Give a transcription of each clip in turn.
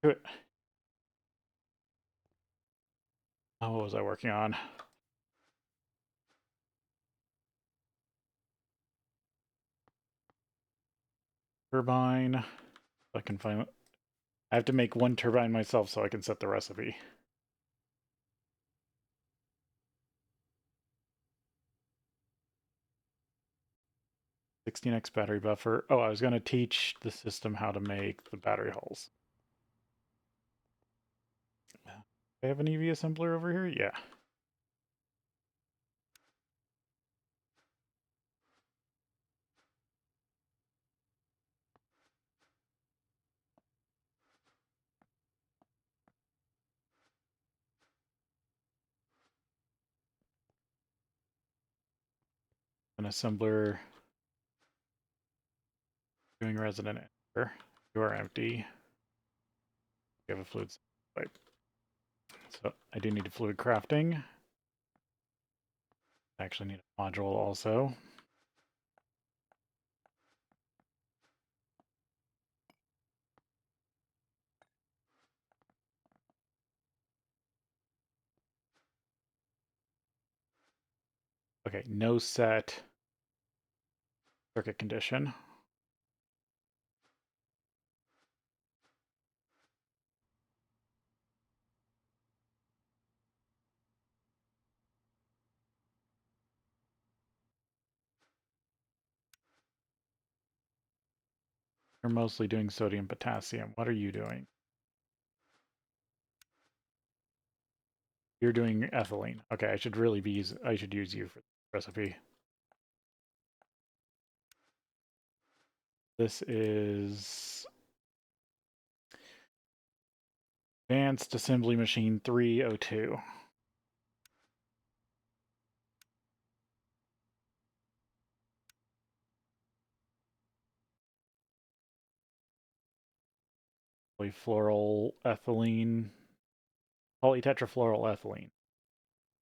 Do it. Oh, what was I working on? Turbine. I can find it. I have to make one turbine myself so I can set the recipe. 16x battery buffer. Oh, I was going to teach the system how to make the battery hulls. Do I have an EV assembler over here? Yeah. An assembler doing resonant air. You are empty. You have a fluid pipe. So I do need a fluid crafting. I actually need a module also. Okay, no set circuit condition. You're mostly doing sodium potassium. What are you doing? You're doing ethylene. Okay, I should really be I should use you for the recipe. This is Advanced Assembly Machine 302. Polyfluoral ethylene, polytetrafluoral ethylene,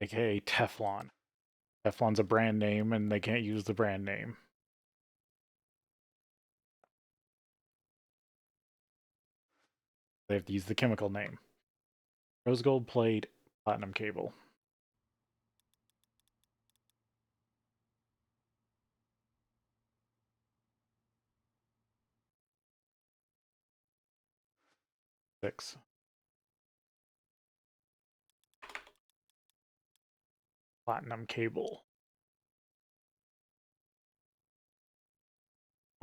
aka Teflon. Teflon's a brand name and they can't use the brand name. They have to use the chemical name. Rose gold plate, platinum cable. Six. Platinum cable.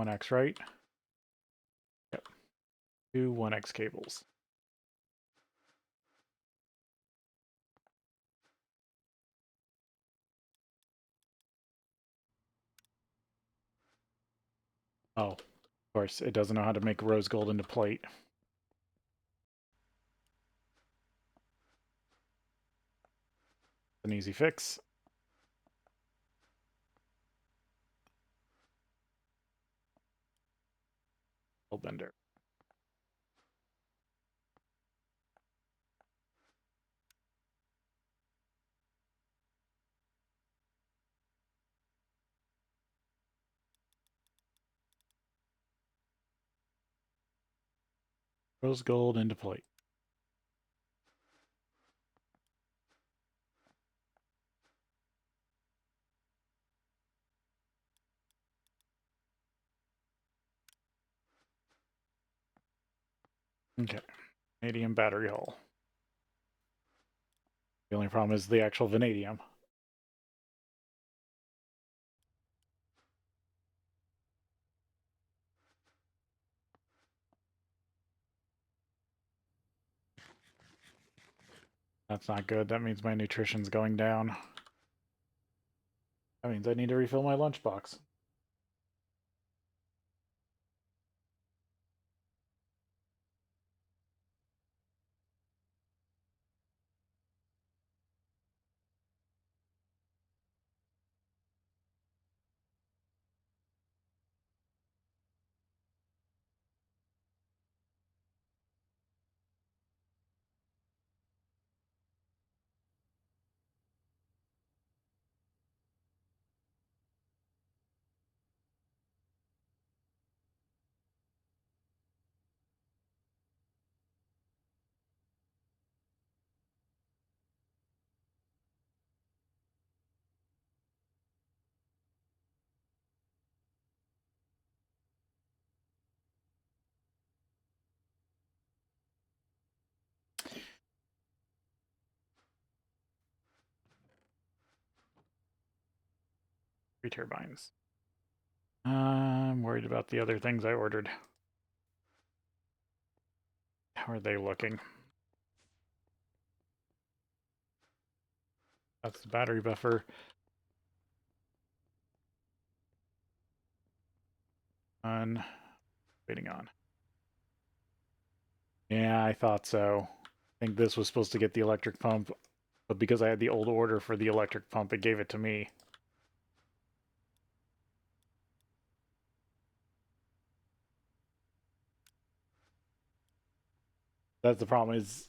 1x, right? Yep. Two 1x cables. Oh, of course, it doesn't know how to make rose gold into plate. An easy fix. Bender. Rose gold into plate. Okay. Vanadium battery hull. The only problem is the actual vanadium. That's not good. That means my nutrition's going down. That means I need to refill my lunchbox. 3 turbines. I'm worried about the other things I ordered. How are they looking? That's the battery buffer. On. Waiting on. Yeah, I thought so. I think this was supposed to get the electric pump, but because I had the old order for the electric pump, it gave it to me. That's the problem, is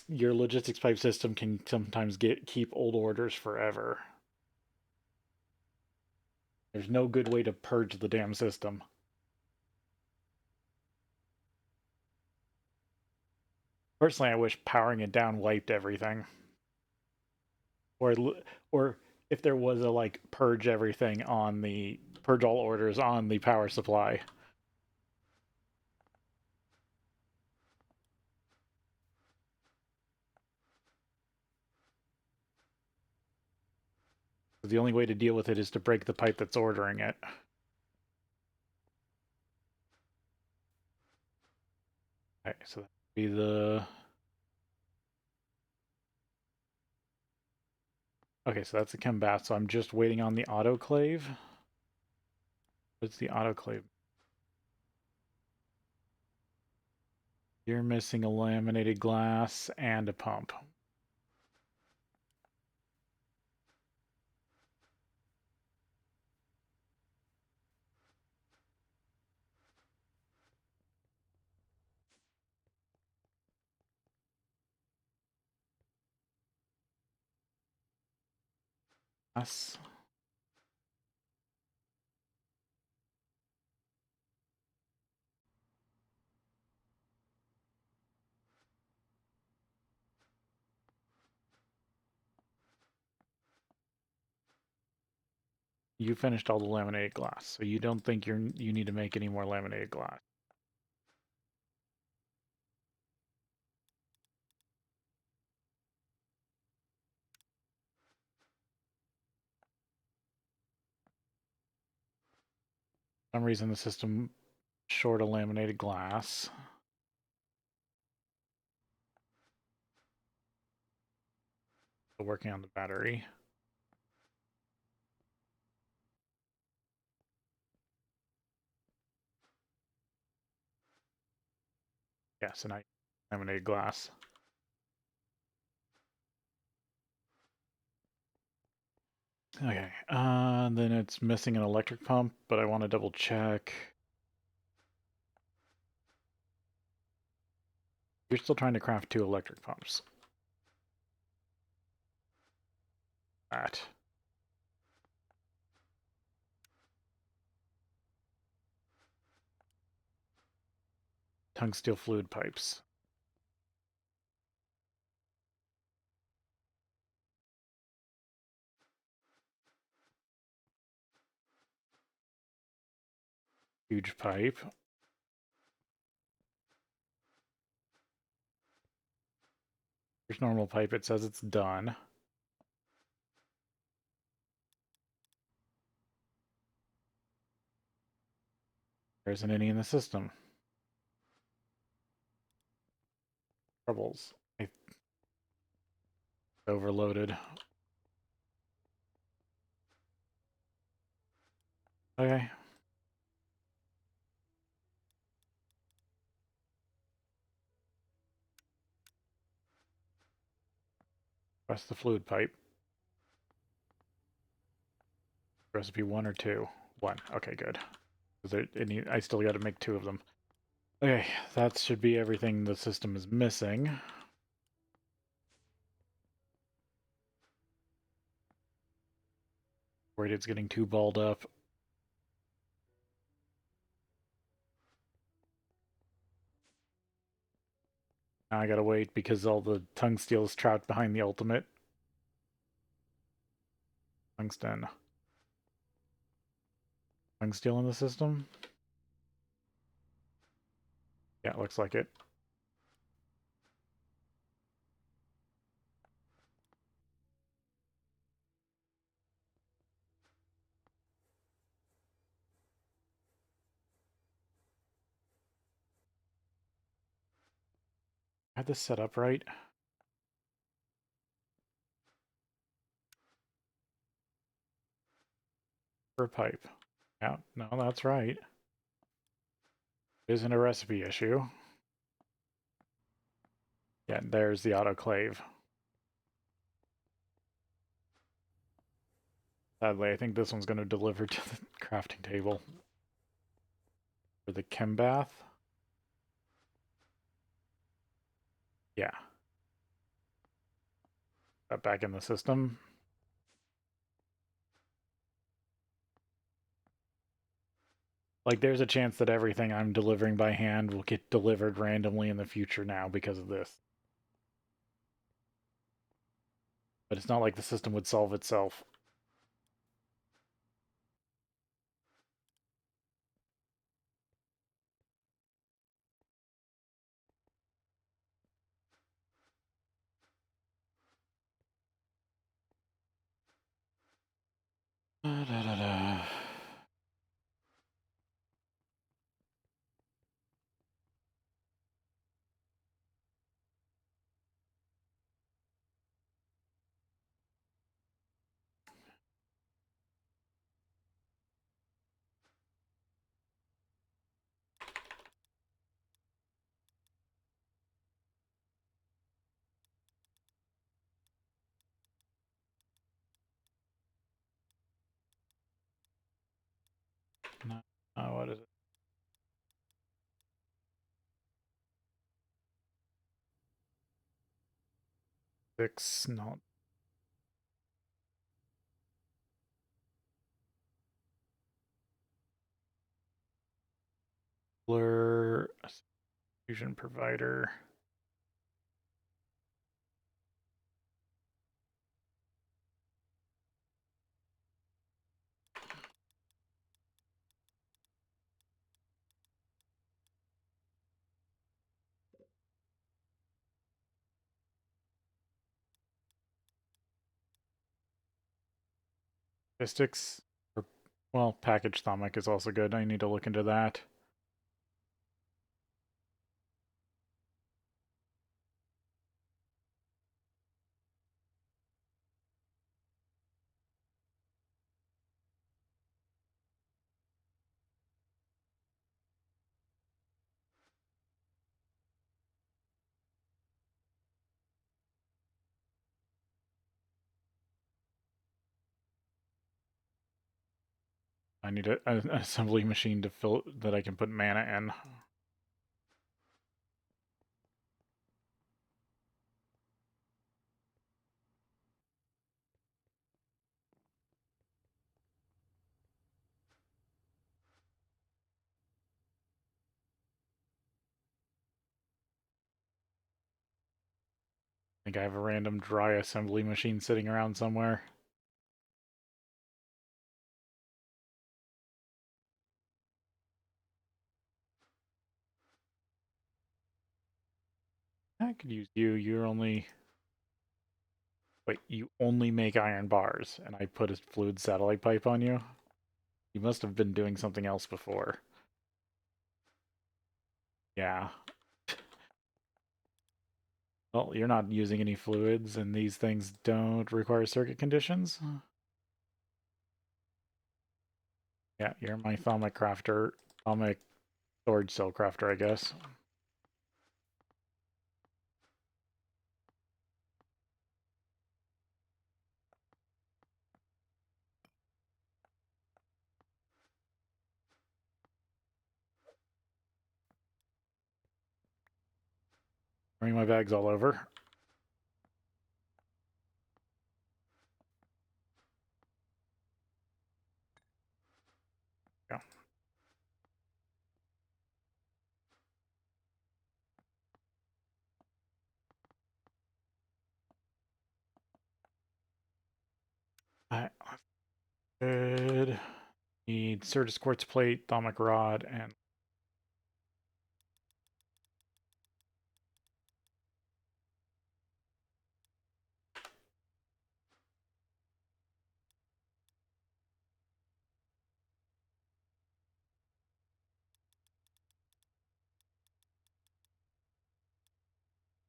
your logistics pipe system can sometimes keep old orders forever. There's no good way to purge the damn system. Personally, I wish powering it down wiped everything. Or if there was a like purge everything on the purge all orders on the power supply. The only way to deal with it is to break the pipe that's ordering it. Okay, so that would be the... Okay, so that's the chem bath, so I'm just waiting on the autoclave. What's the autoclave? You're missing a laminated glass and a pump. Glass. You finished all the laminated glass, so you don't think you need to make any more laminated glass. For some reason the system short of laminated glass. Still working on the battery. Yeah, so now laminated glass. Okay, then it's missing an electric pump, but I want to double check. You're still trying to craft 2 electric pumps. That. Tungsteel fluid pipes. Huge pipe. Here's normal pipe. It says it's done. There isn't any in the system. Troubles. It's overloaded. Okay. Press the fluid pipe. Recipe 1 or 2? 1. Okay, good. I still got to make 2 of them. Okay, that should be everything the system is missing. Worried it's getting too balled up. Now I gotta wait because all the tungsteel is trapped behind the ultimate. Tungsten. Tungsteel in the system? Yeah, it looks like it. have this set up right? For a pipe. Yeah, no, that's right. It isn't a recipe issue. Yeah, there's the autoclave. Sadly, I think this one's going to deliver to the crafting table. For the chem bath. Yeah. Got back in the system. Like, there's a chance that everything I'm delivering by hand will get delivered randomly in the future now because of this. But it's not like the system would solve itself. Da, da, da, da. No, what is it? 6, no. Blur, fusion provider. Statistics. Well, package stomach is also good. I need to look into that. I need an assembly machine to fill that I can put mana in. I think I have a random dry assembly machine sitting around somewhere. I could use you. You're only... Wait, you only make iron bars, and I put a fluid satellite pipe on you? You must have been doing something else before. Yeah. Well, you're not using any fluids, and these things don't require circuit conditions? Yeah, you're my atomic crafter. Atomic storage cell crafter, I guess. Bring my bags all over. Yeah. I good. Need Certus quartz plate, atomic rod, and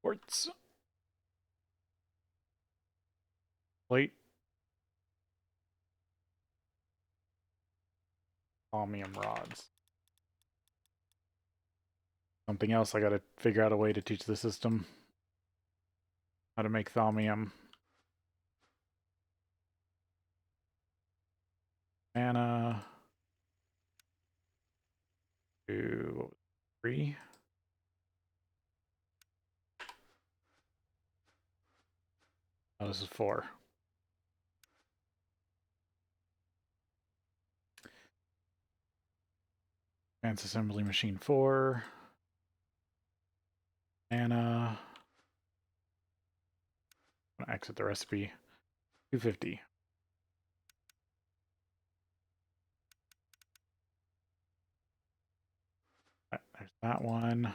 Quartz. Plate. Chromium rods. Something else I gotta figure out a way to teach the system how to make thaumium. Mana. 2, 3. Oh, this is 4. Advanced assembly machine 4. Mana. I'm gonna exit the recipe. 250. There's that one.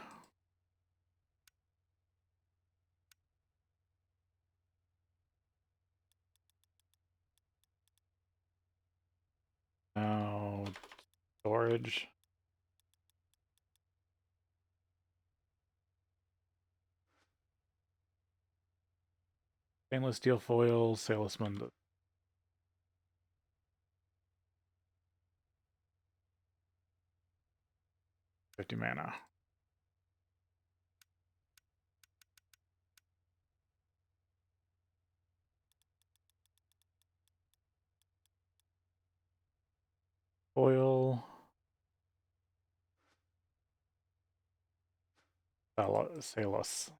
Now, storage. Stainless steel foil, salesman. 50 mana. Foil. Salos.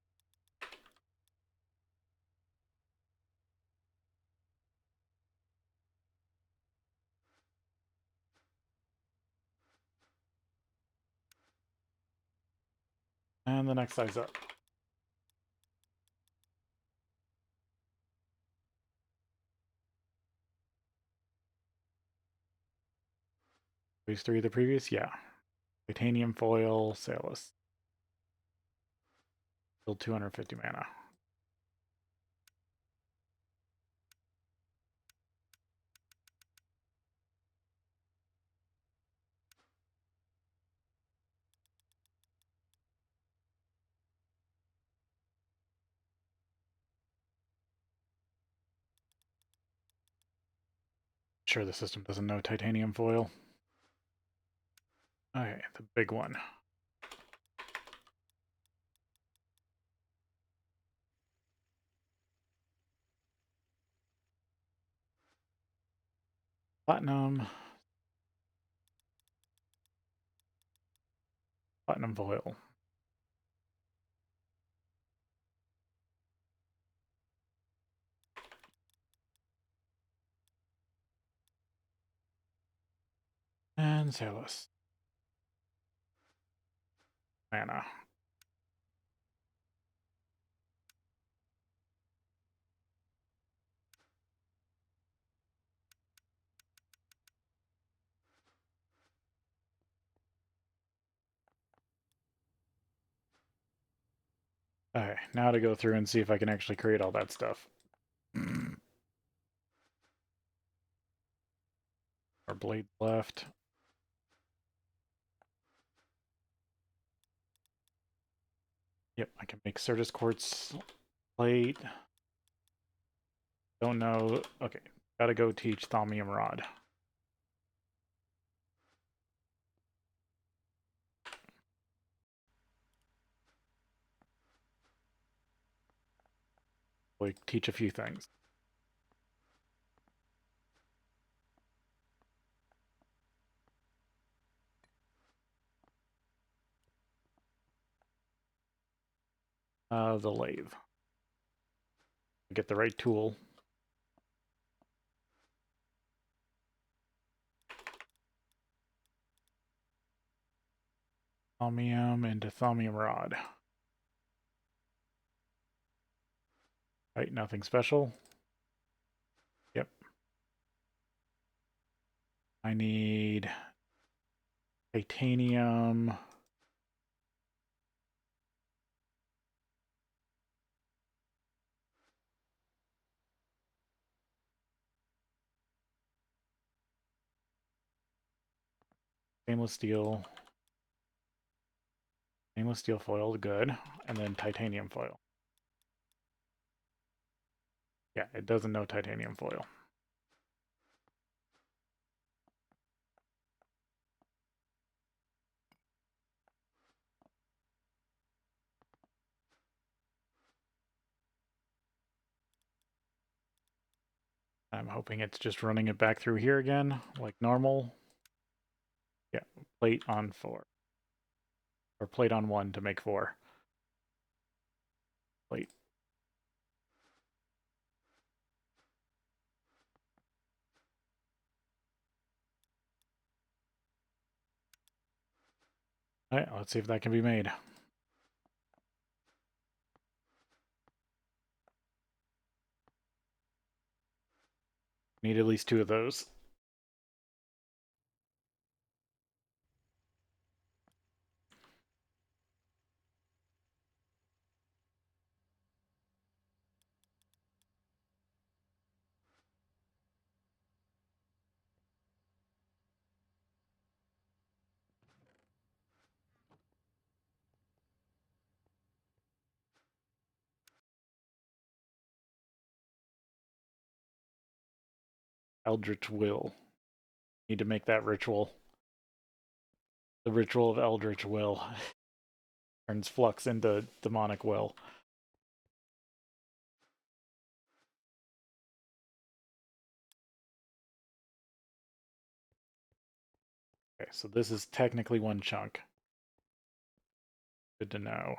And the next size up. These 3 the previous? Yeah. Titanium foil, Salus. Still 250 mana. Sure, the system doesn't know titanium foil. Okay, the big one. Platinum. Platinum foil. And Salus. Mana. Okay, now to go through and see if I can actually create all that stuff. Our blade left. Yep, I can make Certus quartz plate. Don't know. Okay, gotta go teach thaumium rod. Like, teach a few things. The lathe. Get the right tool. Thaumium into thaumium rod. Right, nothing special. Yep. I need titanium. Stainless steel. Stainless steel foil, good. And then titanium foil. Yeah, it doesn't know titanium foil. I'm hoping it's just running it back through here again, like normal. Yeah, plate on 4. Or plate on 1 to make 4. Plate. Alright, let's see if that can be made. Need at least 2 of those. Eldritch Will. Need to make that ritual. The ritual of Eldritch Will. Turns Flux into demonic will. Okay, so this is technically 1 chunk. Good to know.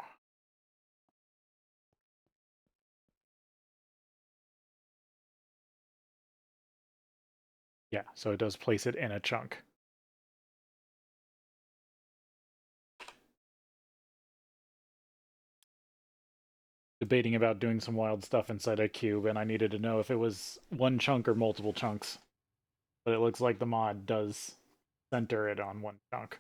Yeah, so it does place it in a chunk. Debating about doing some wild stuff inside a cube, and I needed to know if it was 1 chunk or multiple chunks. But it looks like the mod does center it on 1 chunk.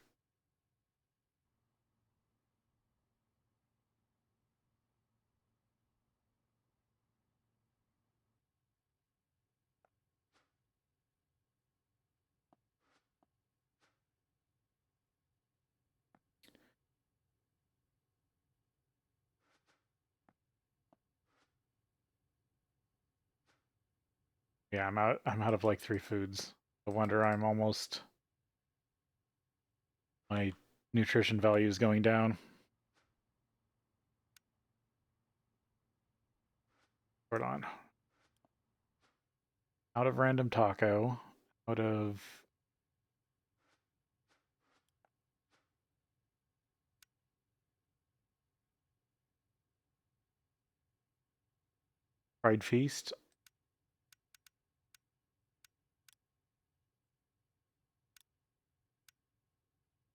Yeah, I'm out of like 3 foods. No wonder I'm almost... My nutrition value is going down. Hold on. Out of random taco. Out of... Fried feast.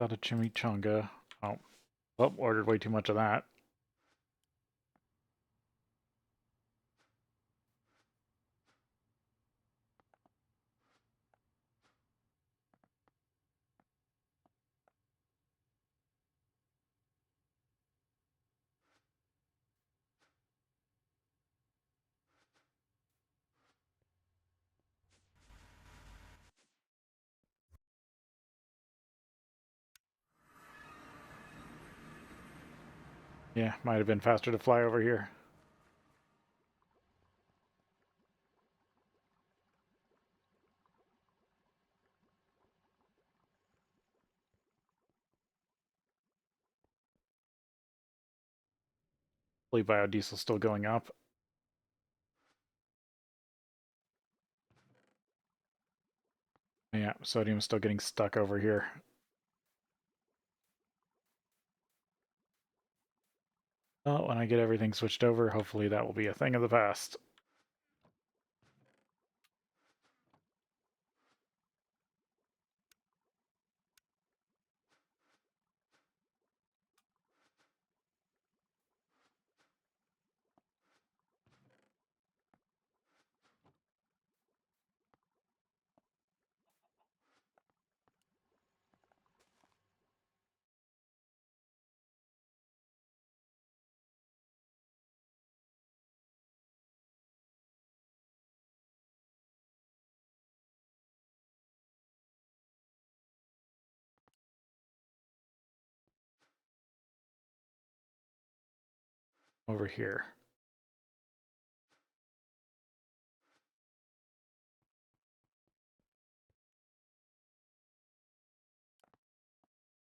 Out of chimichanga. Oh, well, ordered way too much of that. Yeah, might have been faster to fly over here. Hopefully biodiesel's still going up. Yeah, sodium's still getting stuck over here. Well, when I get everything switched over, hopefully that will be a thing of the past. Over here.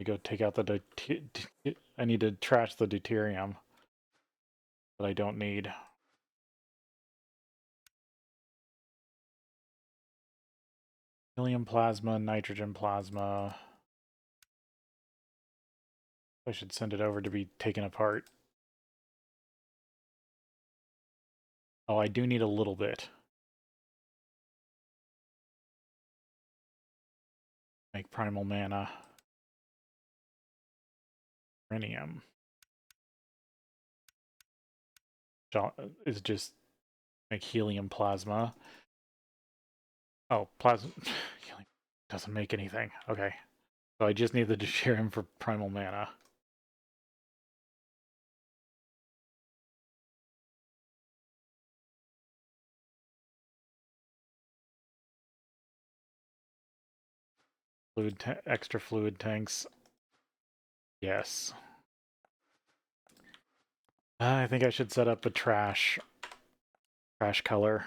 I go take out the I need to trash the deuterium that I don't need. Helium plasma, nitrogen plasma. I should send it over to be taken apart. Oh, I do need a little bit. Make primal mana. Rhenium. Is just make helium plasma. Oh, plasma helium doesn't make anything. Okay. So I just need the deuterium for primal mana. Extra fluid tanks. Yes. I think I should set up a trash color.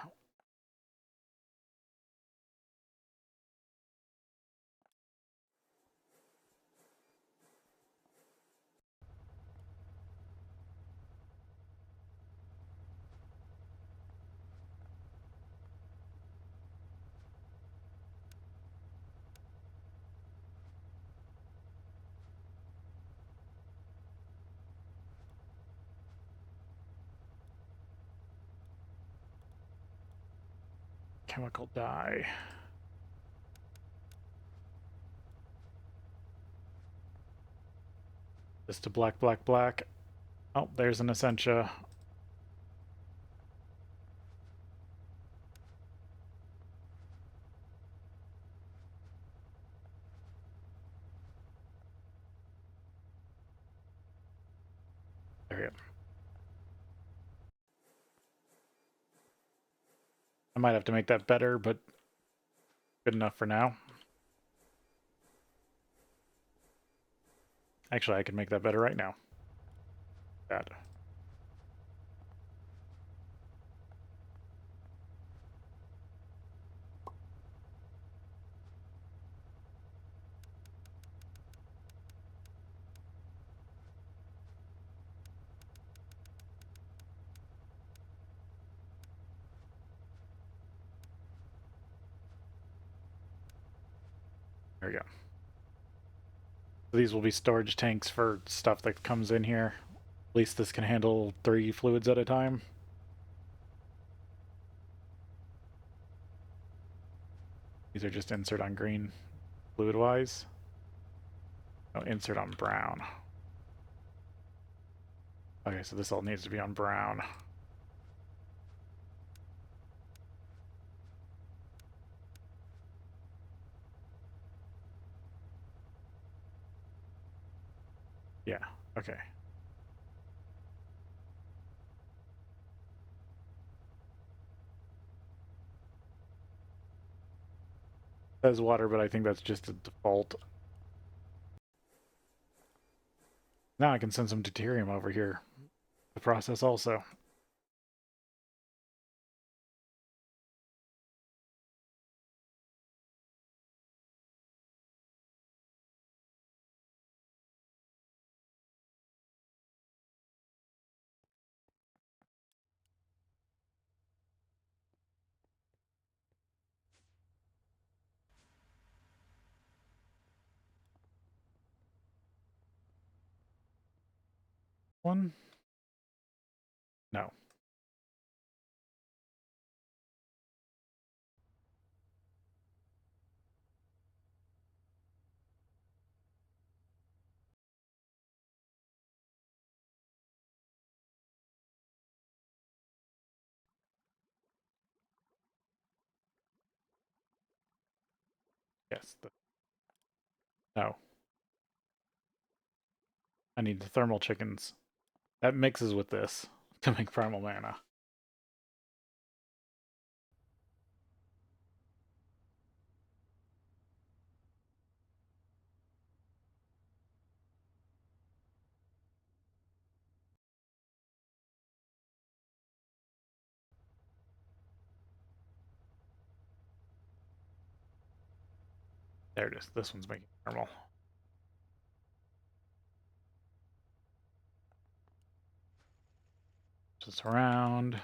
Chemical dye. This to black, black, black. Oh, there's an Essentia. There we go. I might have to make that better, but good enough for now. Actually, I can make that better right now. That. There we go. So these will be storage tanks for stuff that comes in here. At least this can handle 3 fluids at a time. These are just insert on green fluid-wise. Oh, insert on brown. Okay, so this all needs to be on brown. Yeah, okay. It says water, but I think that's just a default. Now I can send some deuterium over here to process also. One? No. Yes. No. I need the thermal chickens. That mixes with this to make primal mana. There it is. This one's making thermal. this around.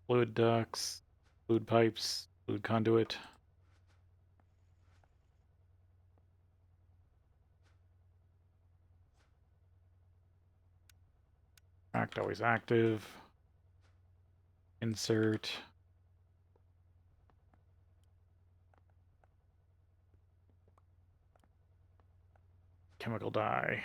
Fluid ducts, fluid pipes, fluid conduit. Act always active. Insert. Chemical dye.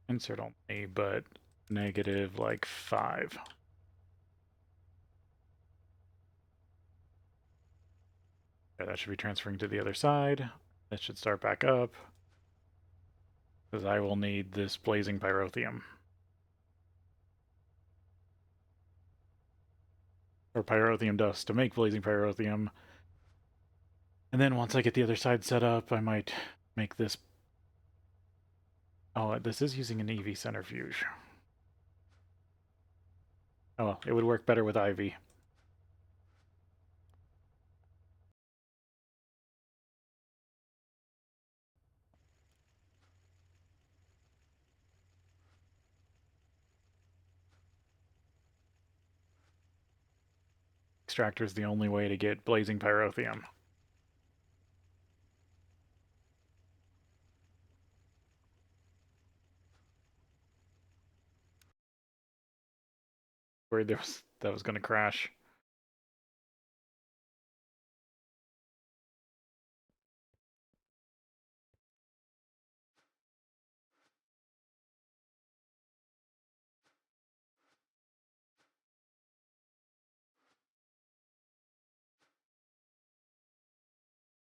Insert only, but negative like 5. Okay, that should be transferring to the other side. That should start back up. Because I will need this blazing pyrotheum. Or pyrotheum dust to make blazing pyrotheum. And then once I get the other side set up, I might make this... Oh, this is using an EV centrifuge. Oh, well, it would work better with Ivy. Extractor is the only way to get blazing pyrotheum. Worried that was going to crash.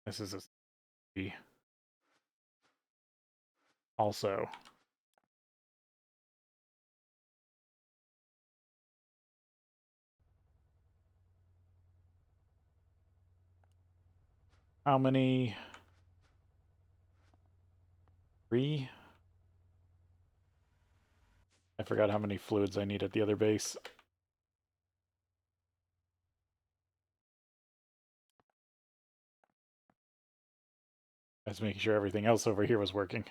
This is a... Also... How many? 3? I forgot how many fluids I need at the other base. I was making sure everything else over here was working.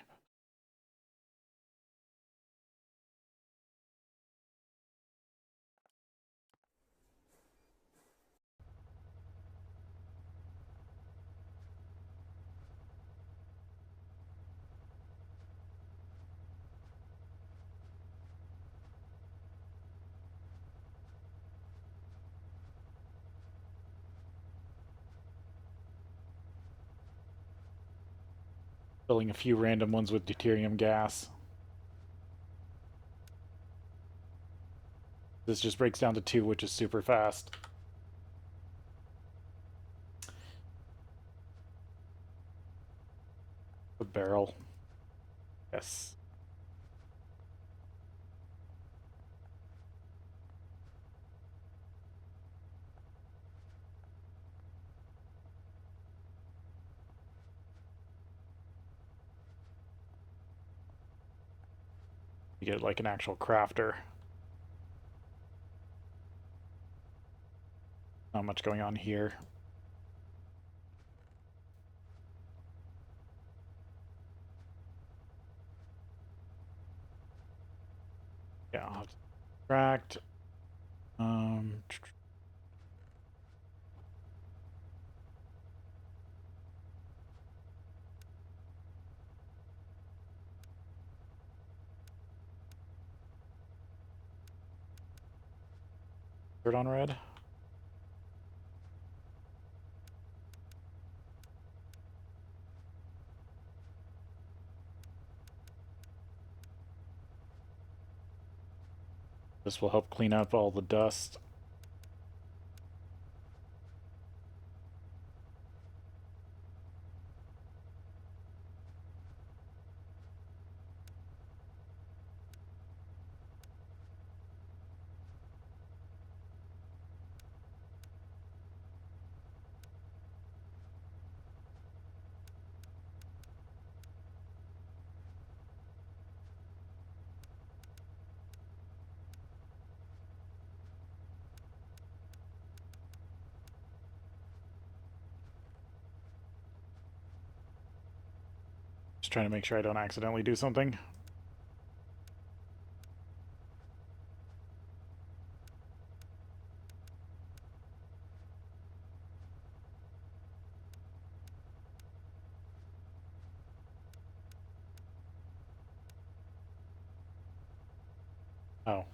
Filling a few random ones with deuterium gas. This just breaks down to 2, which is super fast. A barrel. Yes. You get like an actual crafter. Not much going on here. Yeah, I'll have to extract. Third on red. This will help clean up all the dust. Just trying to make sure I don't accidentally do something. Oh.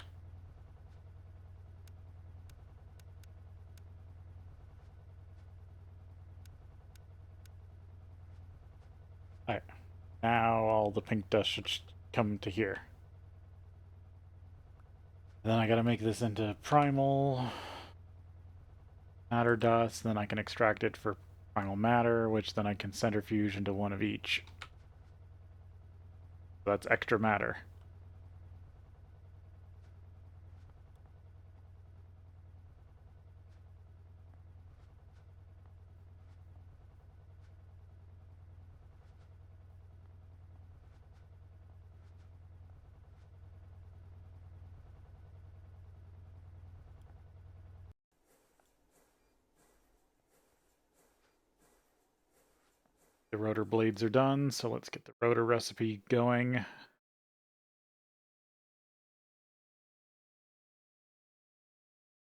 Alright. Now all the pink dust should come to here. And then I gotta make this into primal matter dust, then I can extract it for primal matter, which then I can centrifuge into one of each. So that's extra matter. The rotor blades are done, so let's get the rotor recipe going.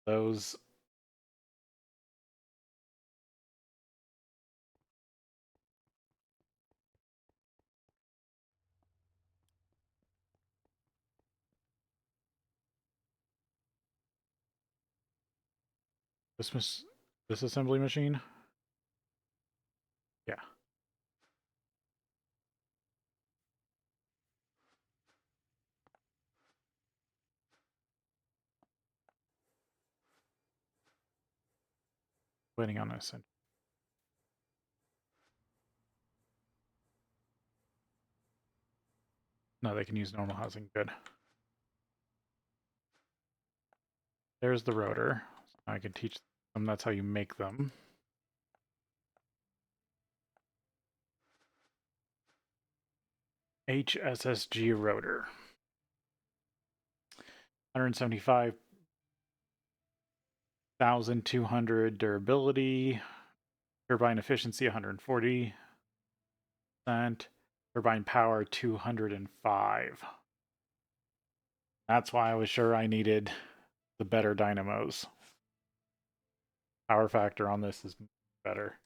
Those. This assembly machine? Yeah. Waiting on this. No, they can use normal housing. Good. There's the rotor. I can teach them that's how you make them. HSSG rotor. 175,200 durability. Turbine efficiency 140%. Turbine power 205. That's why I was sure I needed the better dynamos. Power factor on this is better.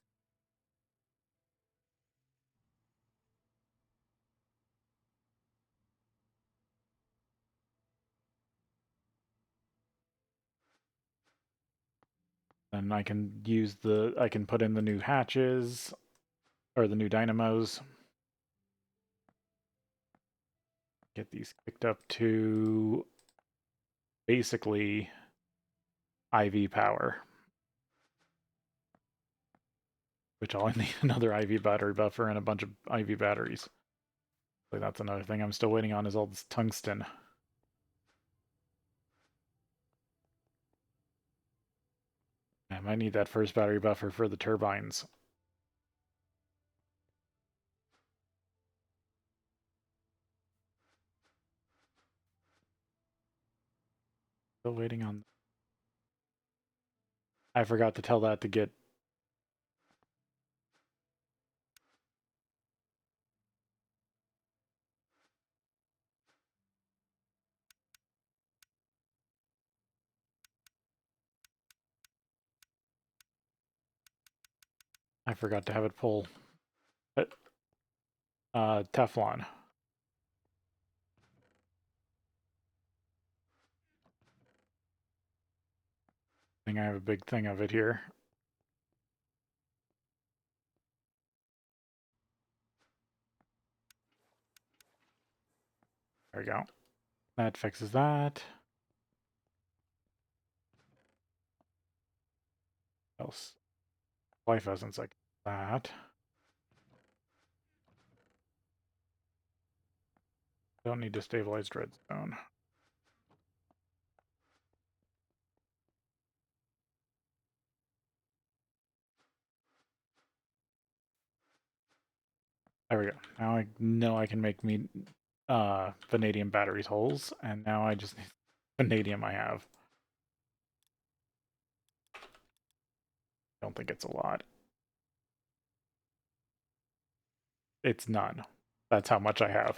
And I can use I can put in the new hatches, or the new dynamos. Get these kicked up to basically IV power. Which I'll need another IV battery buffer and a bunch of IV batteries. So that's another thing I'm still waiting on is all this tungsten. I might need that first battery buffer for the turbines. Still waiting on. I forgot to tell that to get. I forgot to have it pull. Teflon. I think I have a big thing of it here. There we go. That fixes that. What else? Life essence like that. Don't need to stabilize redstone. There we go. Now I know I can make me vanadium batteries holes, and now I just need vanadium I have. Don't think it's a lot. It's none. That's how much I have.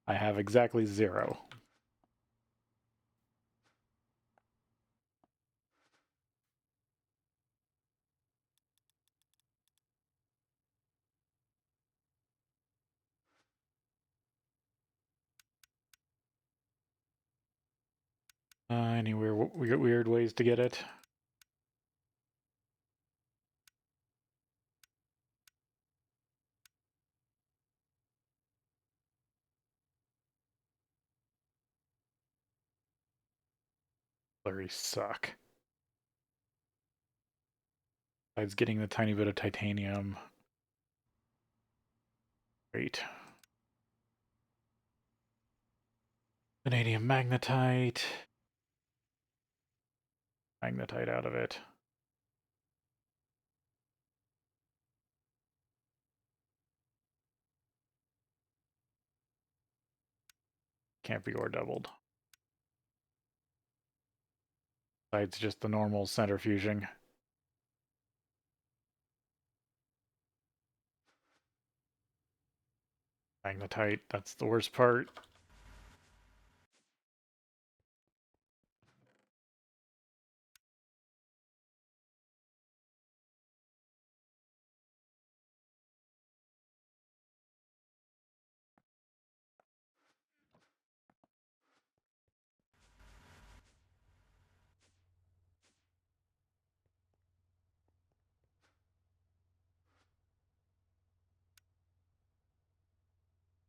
I have exactly 0. Any weird ways to get it? Flurries suck. Besides getting the tiny bit of titanium. Great. Vanadium magnetite. Magnetite out of it. Can't be ore doubled. Besides just the normal centrifuging. Magnetite, that's the worst part.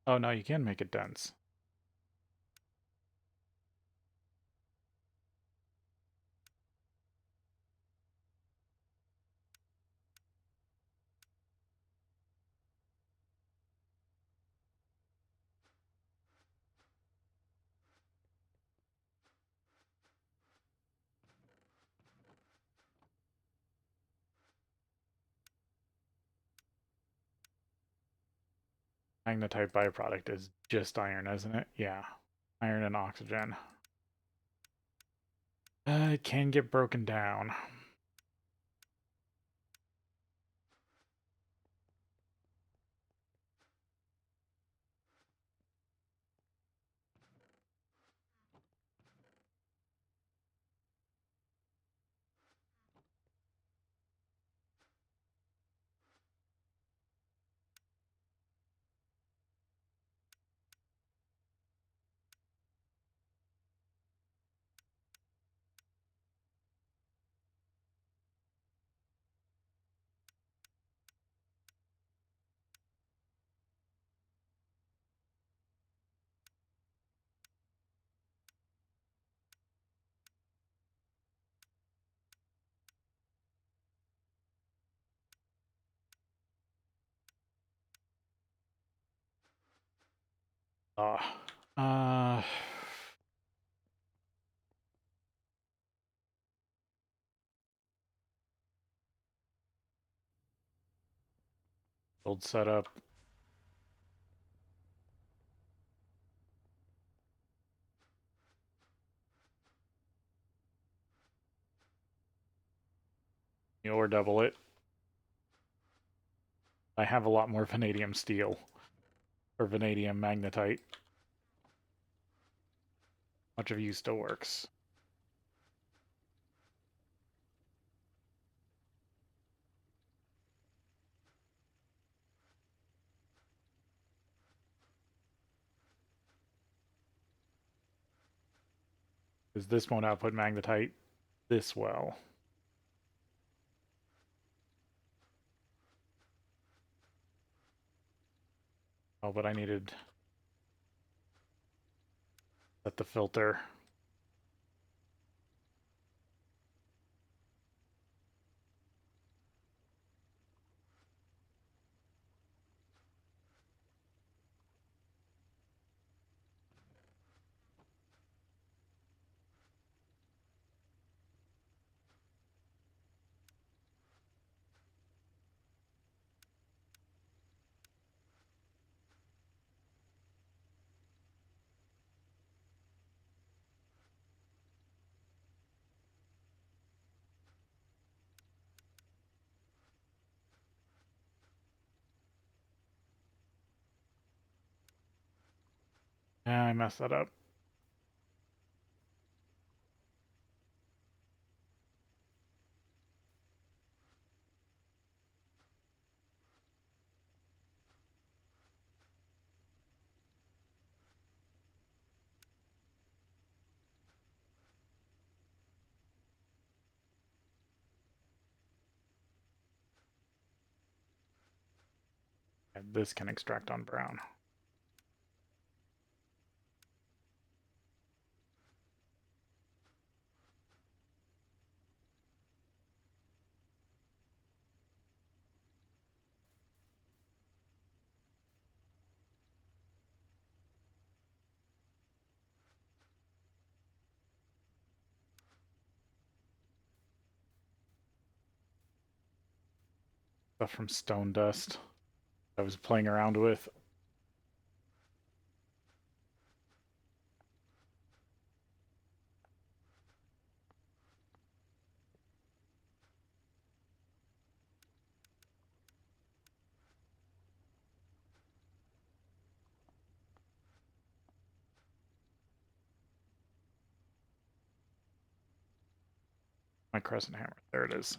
Oh, no, you can make it dense. Magnetite byproduct is just iron, isn't it? Yeah. Iron and oxygen. It can get broken down. Uh, build setup. Or double it. I have a lot more vanadium steel. Or vanadium magnetite. Much of you still works. Because this won't output magnetite this well. Oh, but I needed set the filter. I messed that up. And this can extract on brown. Stuff from stone dust I was playing around with. My crescent hammer. There it is.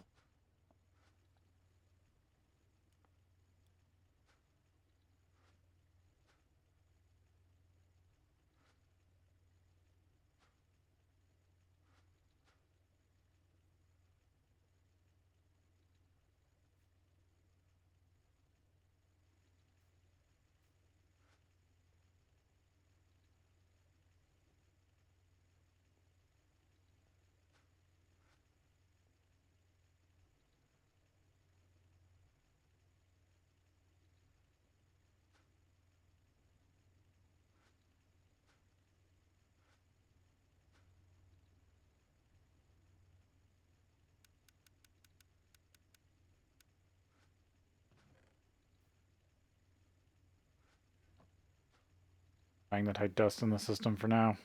Magnetite dust in the system for now.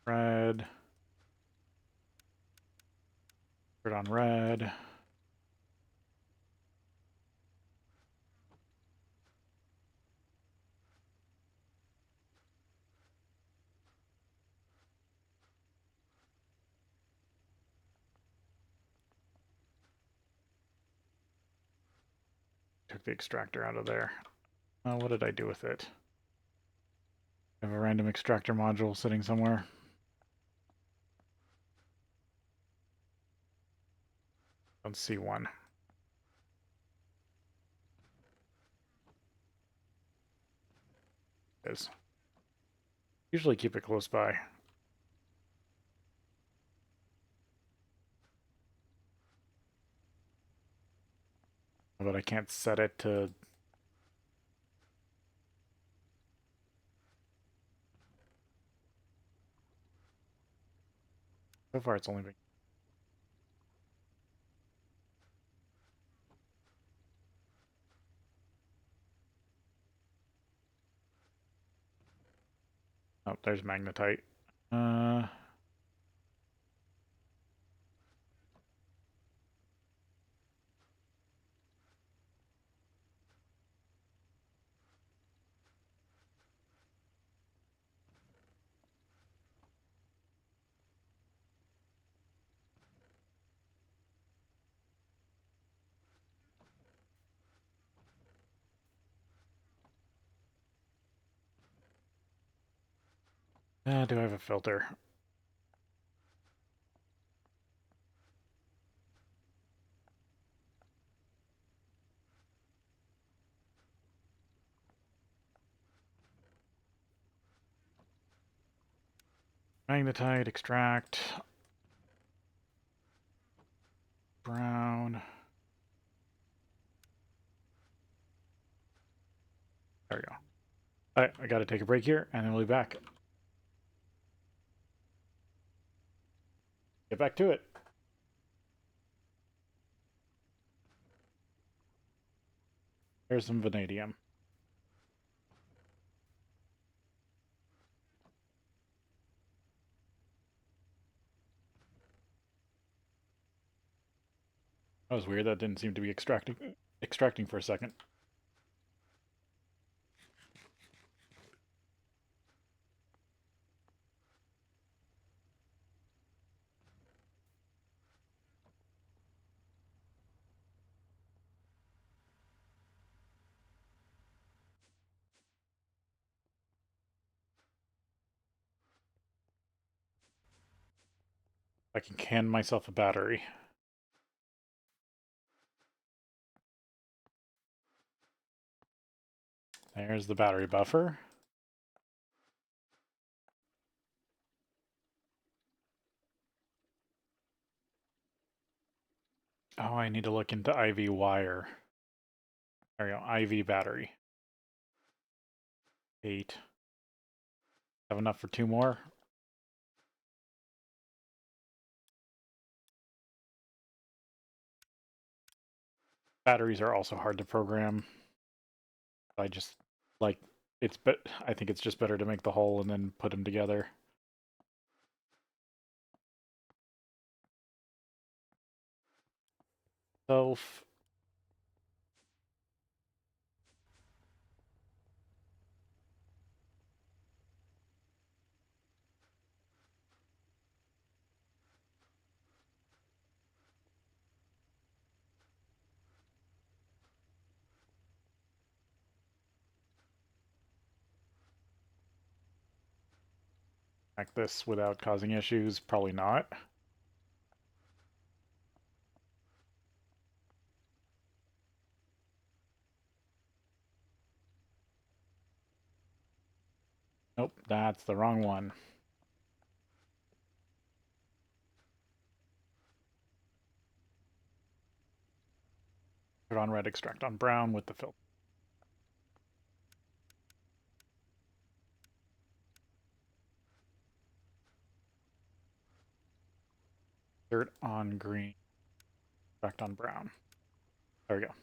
Red. Put on red. Took the extractor out of there. What did I do with it? I have a random extractor module sitting somewhere. Don't see one. It is. Usually keep it close by. But I can't set it to... So far it's only been... Oh, there's magnetite. Do I have a filter? Magnetite, extract. Brown. There we go. Alright, I gotta take a break here, and then we'll be back. Get back to it. There's some vanadium. That was weird. That didn't seem to be extracting for a second. I can can myself a battery. There's the battery buffer. Oh, I need to look into IV wire. There we go, IV battery. 8. Have enough for 2 more? Batteries are also hard to program. I just like I think it's just better to make the hole and then put them together. Self. Hack this without causing issues? Probably not. Nope, that's the wrong one. Put on red, extract on brown with the filter. Dirt on green, extract on brown. There we go.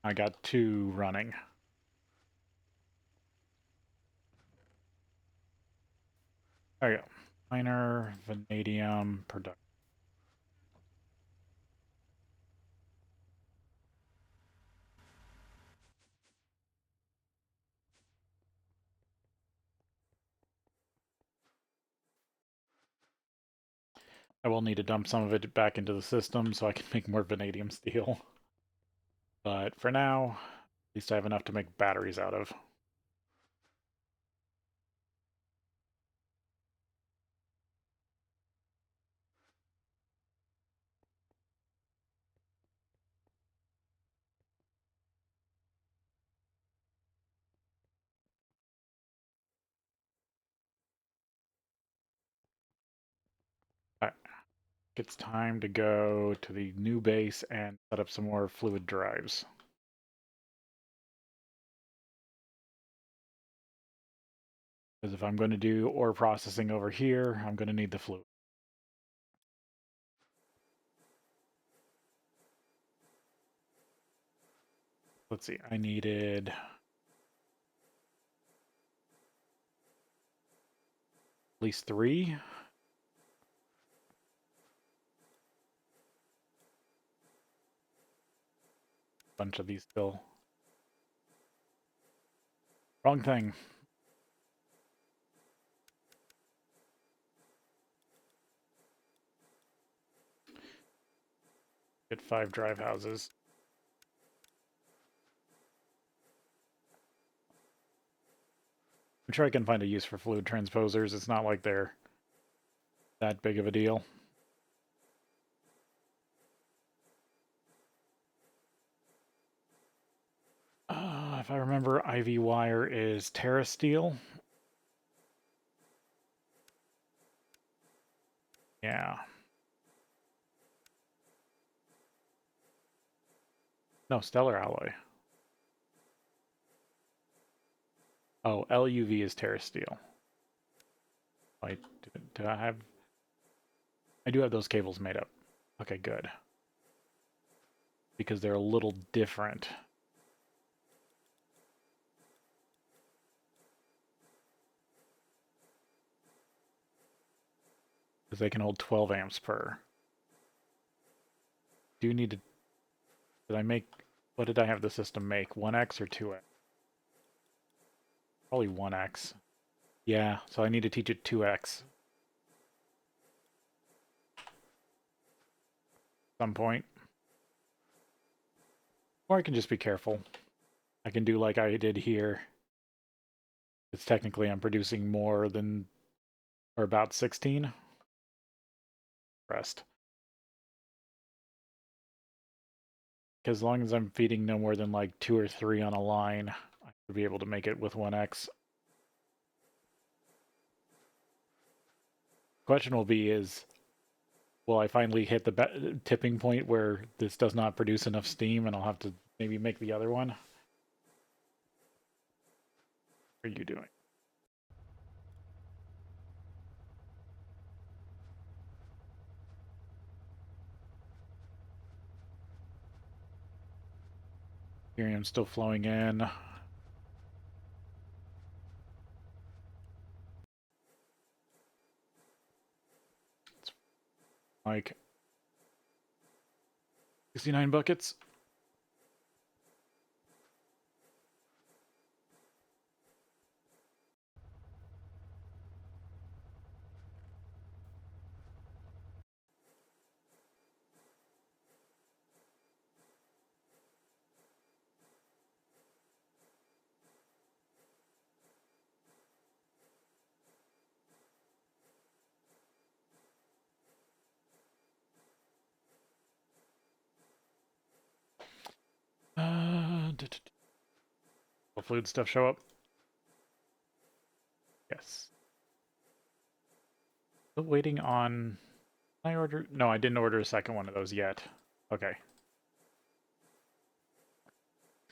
I got 2 running. There you go. Minor vanadium production. I will need to dump some of it back into the system so I can make more vanadium steel. But for now, at least I have enough to make batteries out of. Alright. It's time to go to the new base and set up some more fluid drives. Because if I'm going to do ore processing over here, I'm going to need the fluid. Let's see, I needed at least 3. Bunch of these still. Wrong thing. Get 5 drive houses. I'm sure I can find a use for fluid transposers. It's not like they're that big of a deal. If I remember, IV wire is TerraSteel. Yeah. No, Stellar Alloy. Oh, LUV is TerraSteel. Do I have... I do have those cables made up. Okay, good. Because they're a little different. because they can hold 12 amps per. Do you need to... Did I make... What did I have the system make? 1x or 2x? Probably 1x. Yeah, so I need to teach it 2x. At some point. Or I can just be careful. I can do like I did here. It's technically I'm producing more than... Or about 16. Rest. Because as long as I'm feeding no more than like 2 or 3 on a line, I should be able to make it with 1x. Question will be is, will I finally hit the tipping point where this does not produce enough steam and I'll have to maybe make the other one? What are you doing? Ethereum's still flowing in. It's like 69 buckets. Will fluid stuff show up? Yes. Still waiting on... I order... No, I didn't order a second one of those yet. Okay.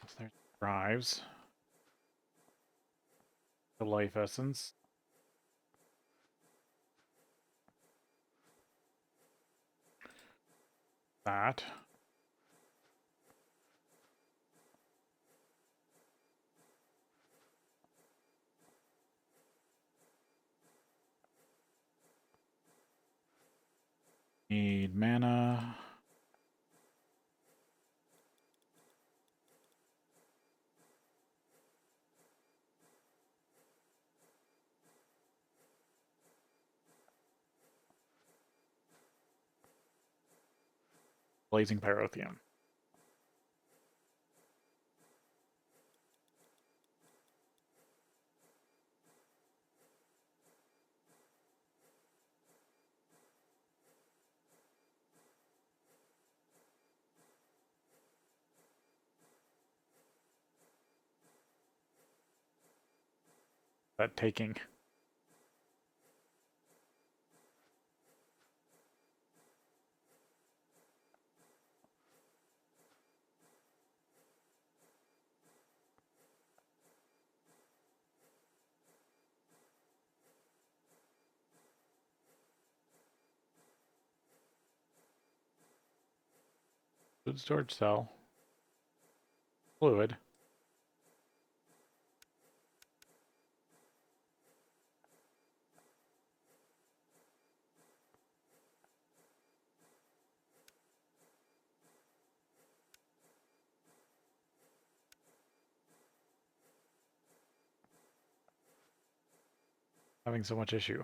So there's drives. The life essence. That. Need mana. Blazing Pyrotheum. That taking. Fluid storage cell. Fluid. Having so much issue.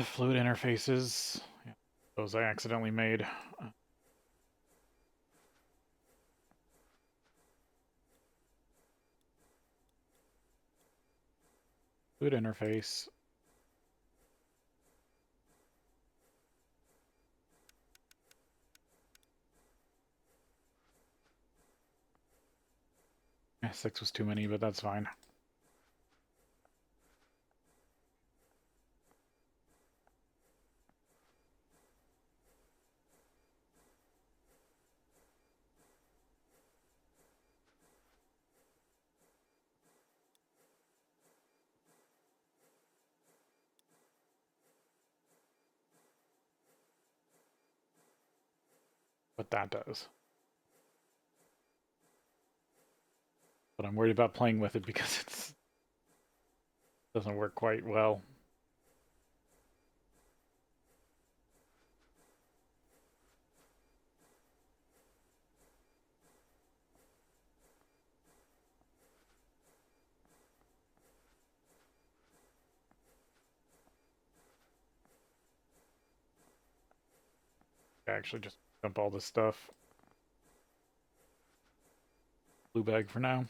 Fluid interfaces. Yeah, those I accidentally made. Fluid interface. 6 was too many, but that's fine. What that does. But I'm worried about playing with it because it doesn't work quite well. I actually just dump all this stuff. Blue bag for now.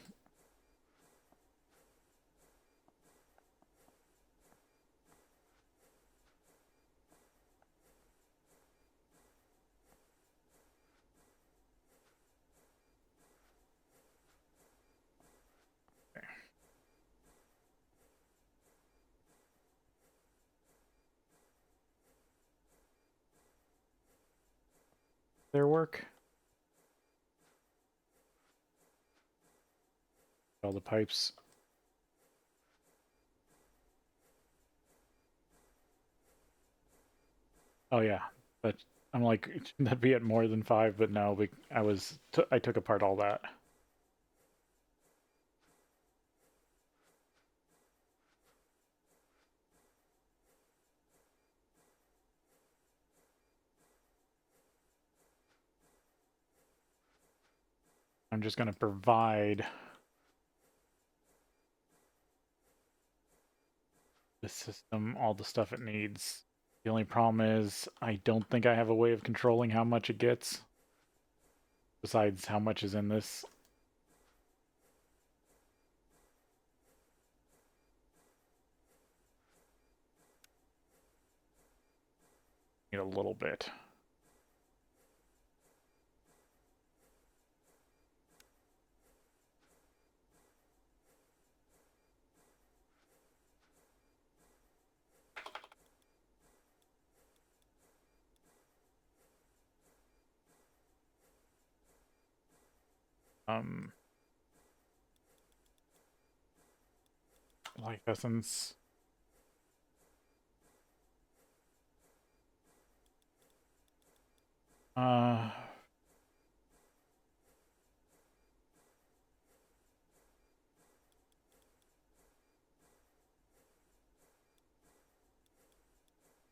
Okay. Their work. All the pipes. Oh yeah, but I'm like, that'd be at more than 5, but no, I took apart all that. I'm just going to provide the system all the stuff it needs. The only problem is I don't think I have a way of controlling how much it gets, besides how much is in this. Need a little bit. Um, Life essence. Uh,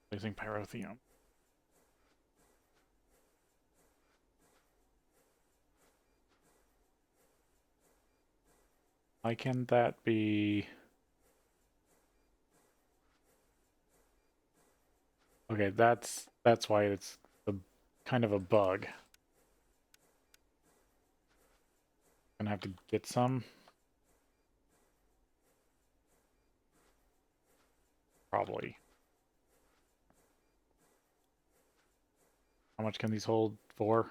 Placing pyrotheum. Why can that be? Okay, that's why it's a kind of a bug. Gonna have to get some. Probably. How much can these hold? 4?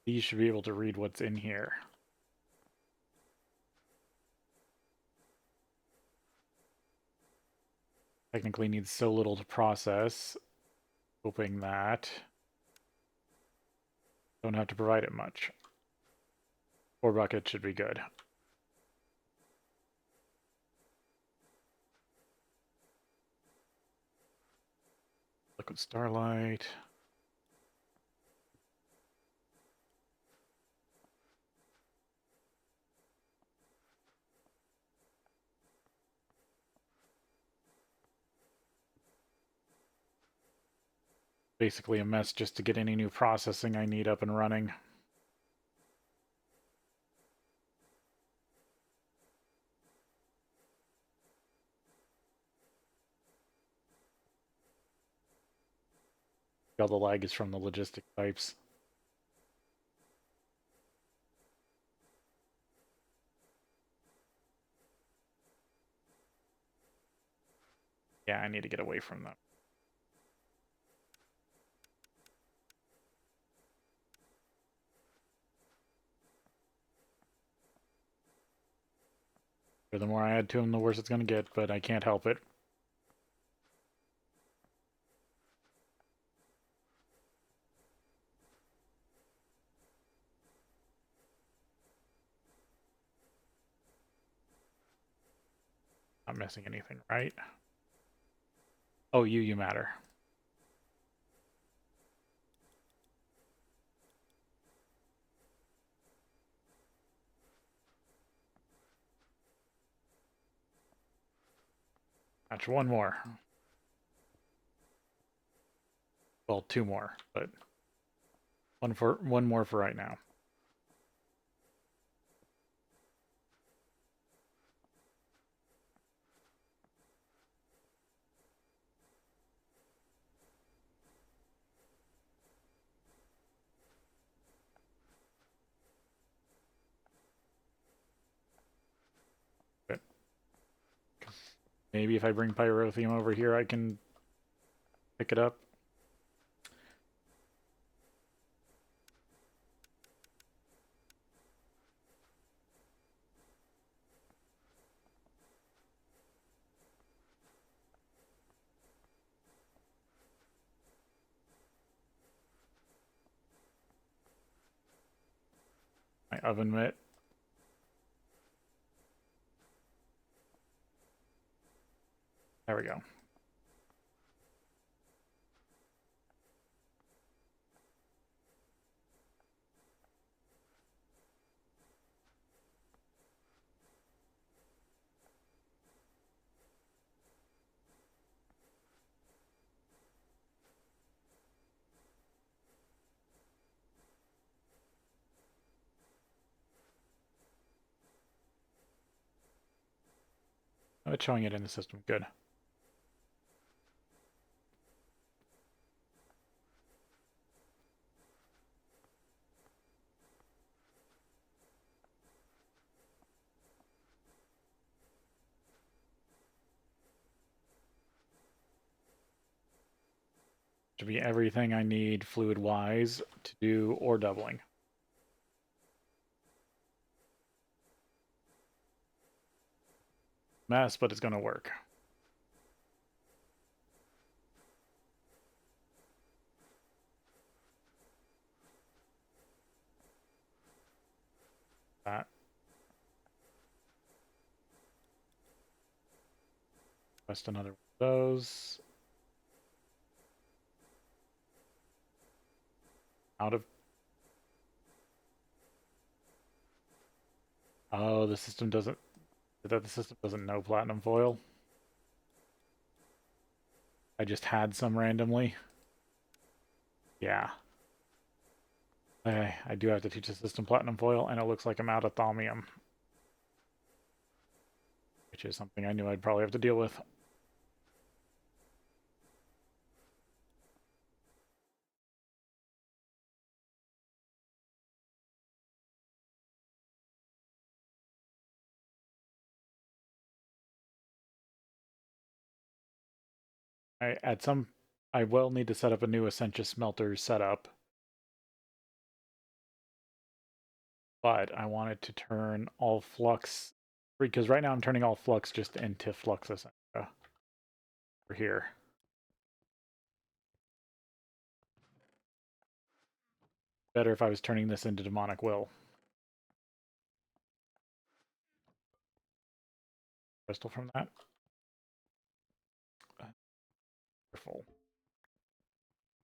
These should be able to read what's in here. Technically needs so little to process. Hoping that don't have to provide it much. 4 buckets should be good. Liquid starlight. Basically a mess just to get any new processing I need up and running. All the lag is from the logistic pipes. Yeah, I need to get away from them. The more I add to them, the worse it's going to get, but I can't help it. Not missing anything, right? Oh, you matter. Match one more. Well, two more, but one more for right now. But maybe if I bring Pyrotheum over here, I can pick it up. My oven mitt. There we go. Oh, it's showing it in the system. Good. Should be everything I need fluid-wise to do ore doubling. Mess, but it's going to work. That. Just another one of those. Out of... Oh, the system doesn't... The system doesn't know platinum foil. I just had some randomly. Yeah. I do have to teach the system platinum foil, and it looks like I'm out of thaumium. Which is something I knew I'd probably have to deal with. I will need to set up a new Essentia smelter setup. But I wanted to turn all flux, because right now I'm turning all flux just into flux Essentia. For here. Better if I was turning this into demonic will. Crystal from that. Wonderful.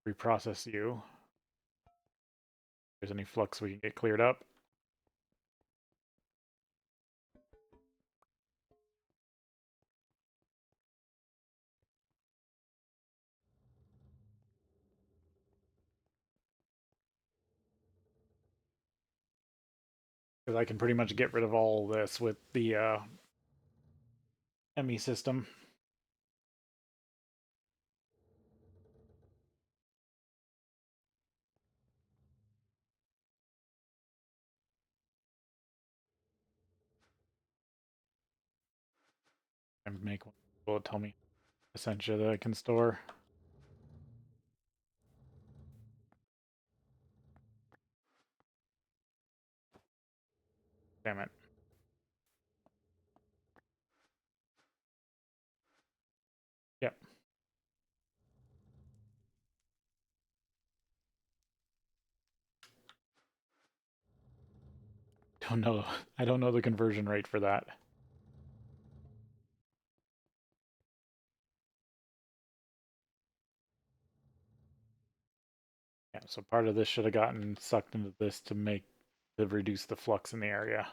Reprocess you. If there's any flux we can get cleared up. Because I can pretty much get rid of all this with the ME system. And make one will tell me Essentia that I can store. Damn it. Yep. Don't know. I don't know the conversion rate for that. Yeah, so part of this should have gotten sucked into this to reduce the flux in the area.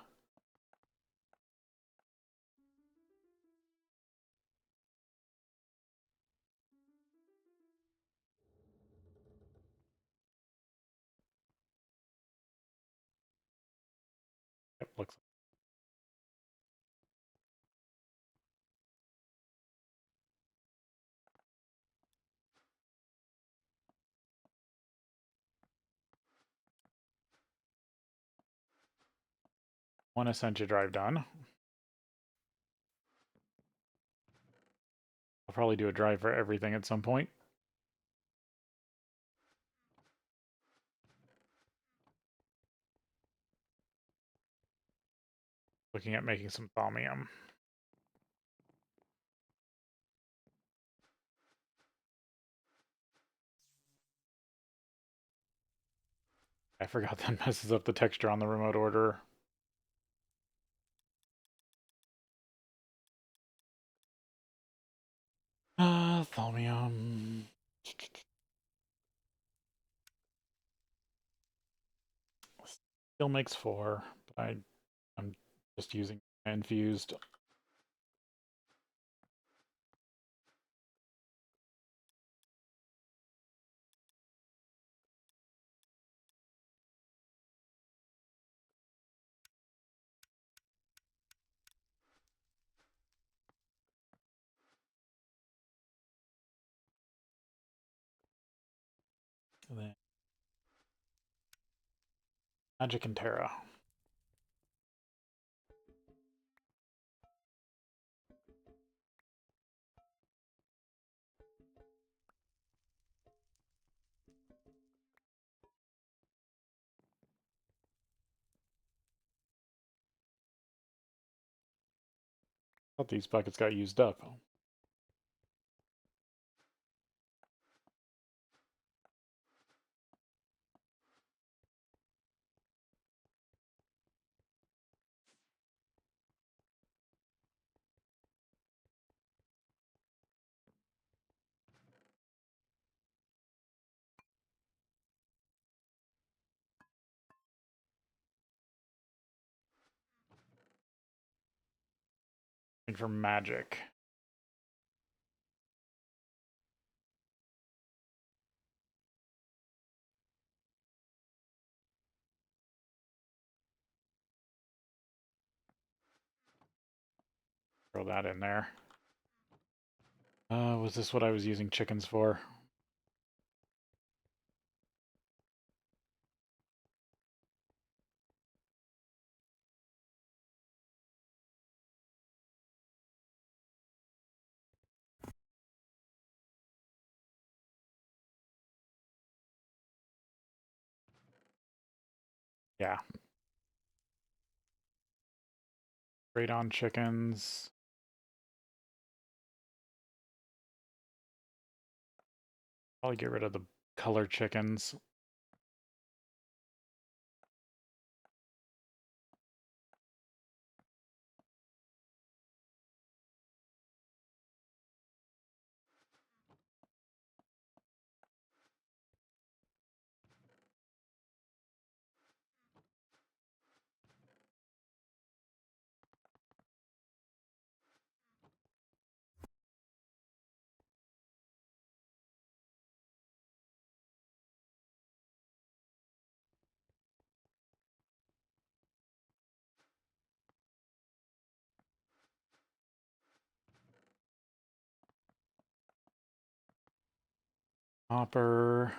Yep, looks. One Essentia drive done. I'll probably do a drive for everything at some point. Looking at making some thaumium. I forgot that messes up the texture on the remote order. Thaumium. Still makes 4, but I'm just using infused. And then Magic and Terra. Thought these buckets got used up. For magic. Throw that in there. Was this what I was using chickens for? Yeah. Great on chickens. Probably get rid of the color chickens. Hopper.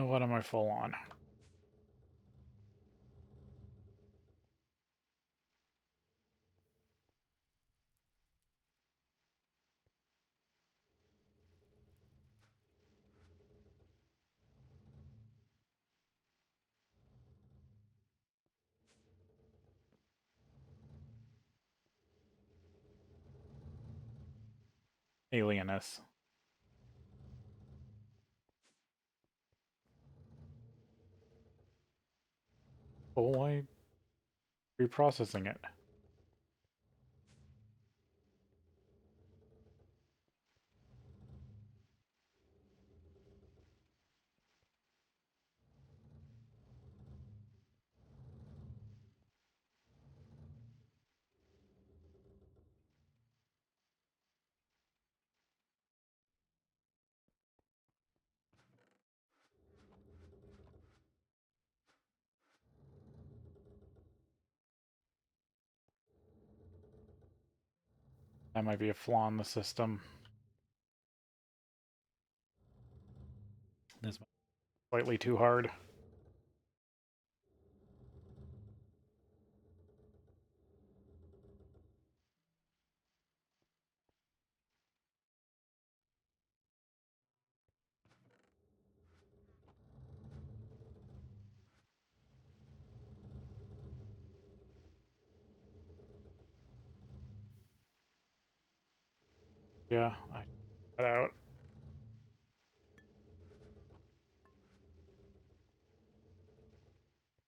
What am I full on? Alienus. Oh, why reprocessing it? That might be a flaw in the system. This might be slightly too hard. Yeah, I got out.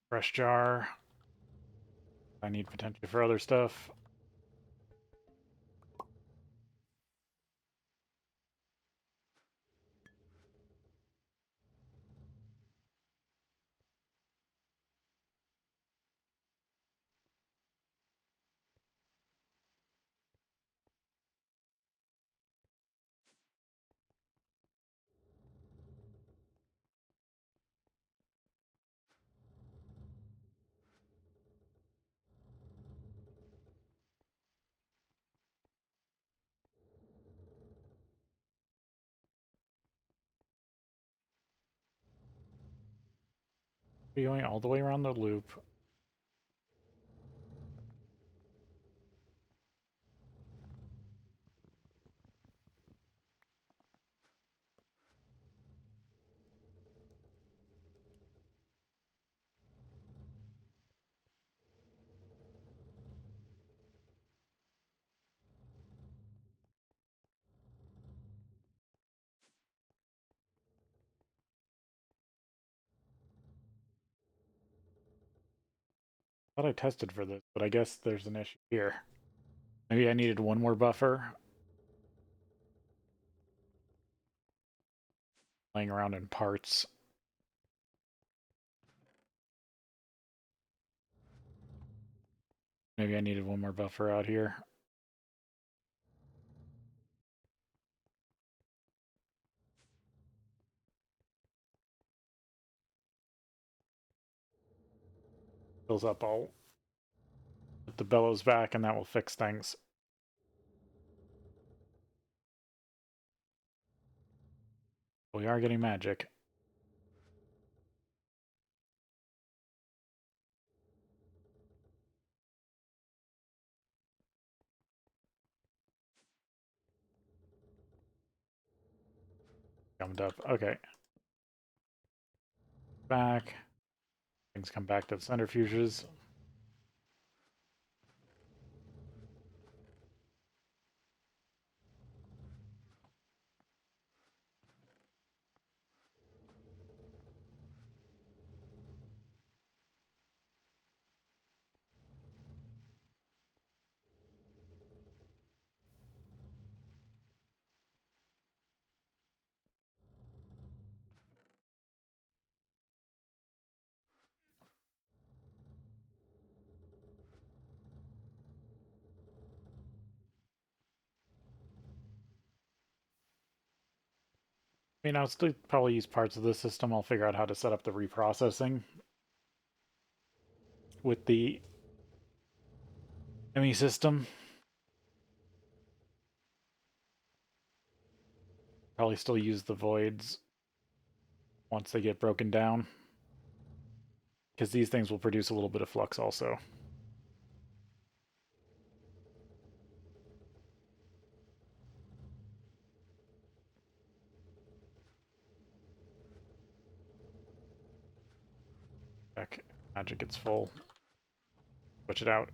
Fresh jar. I need potentially for other stuff. Be going all the way around the loop. I thought I tested for this, but I guess there's an issue here. Maybe I needed one more buffer. Laying around in parts. Maybe I needed one more buffer out here. Fills up, I'll put the bellows back and that will fix things. We are getting magic. Gummed up. Okay. Back. Things come back to the centrifuges. I mean, I'll still probably use parts of the system. I'll figure out how to set up the reprocessing with the ME system. Probably still use the voids once they get broken down. Because these things will produce a little bit of flux also. Back, magic gets full. Switch it out.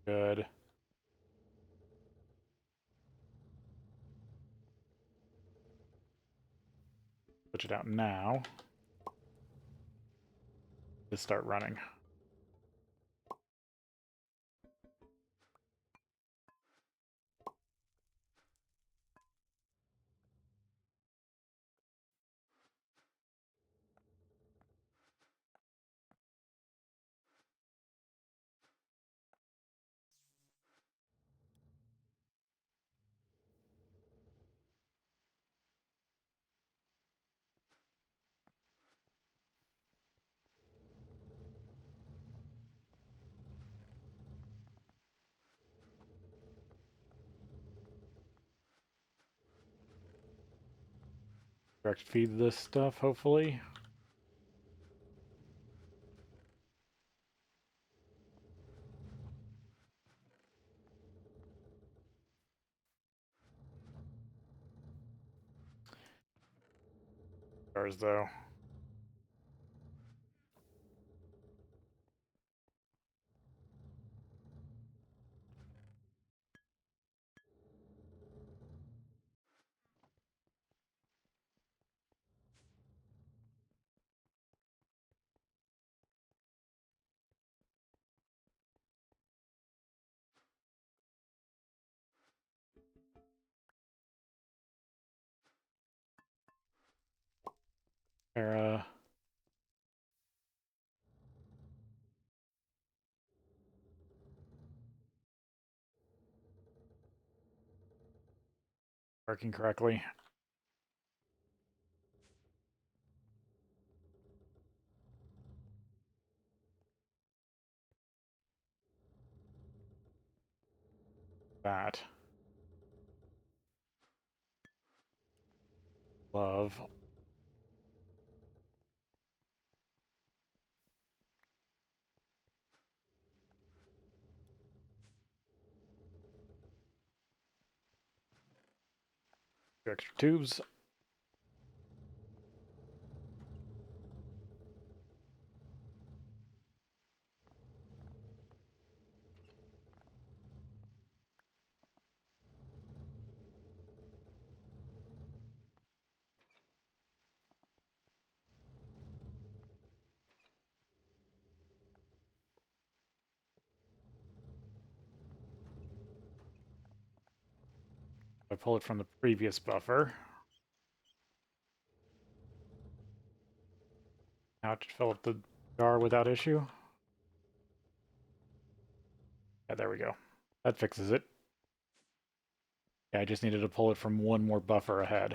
Good. Switch it out now. Just start running. Direct feed this stuff, hopefully. Stars, though. Era. Working correctly. That. Love. Two extra tubes. I pull it from the previous buffer. Now to fill up the jar without issue. Yeah, there we go. That fixes it. Yeah, I just needed to pull it from one more buffer ahead.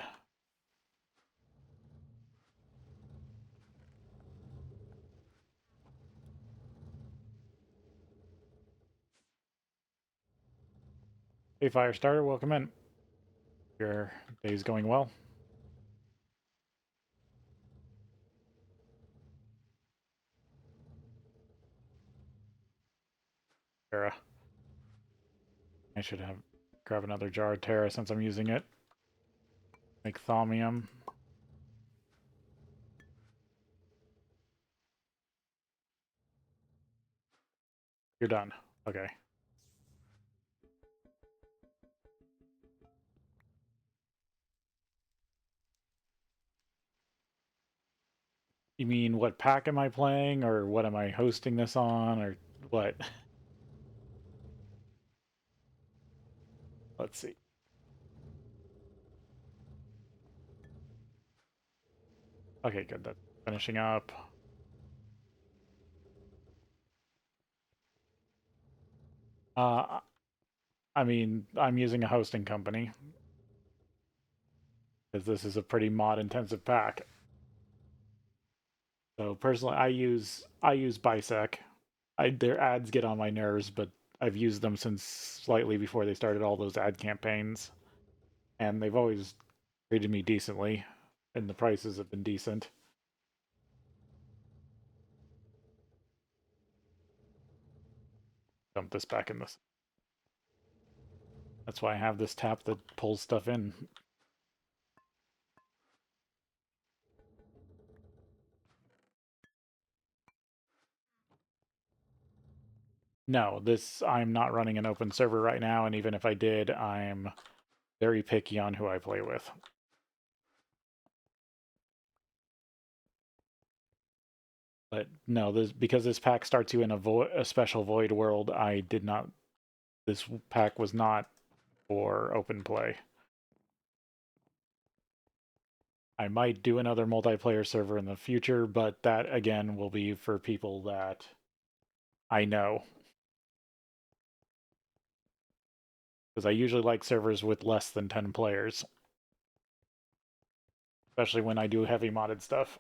Hey, Firestarter, welcome in. Your day's going well. Terra. I should have grab another jar of Terra since I'm using it. Make thaumium. You're done. Okay. You mean what pack am I playing, or what am I hosting this on, or what? Let's see. Okay, good. That's finishing up. I mean, I'm using a hosting company because this is a pretty mod-intensive pack. So personally, I use Bisec. Their ads get on my nerves, but I've used them since slightly before they started all those ad campaigns. and they've always treated me decently, and the prices have been decent. Dump this back in this. That's why I have this tap that pulls stuff in. No, I'm not running an open server right now, and even if I did, I'm very picky on who I play with. But no, because this pack starts you in a special void world. I did not. This pack was not for open play. I might do another multiplayer server in the future, but that again will be for people that I know. Because I usually like servers with less than 10 players. Especially when I do heavy modded stuff.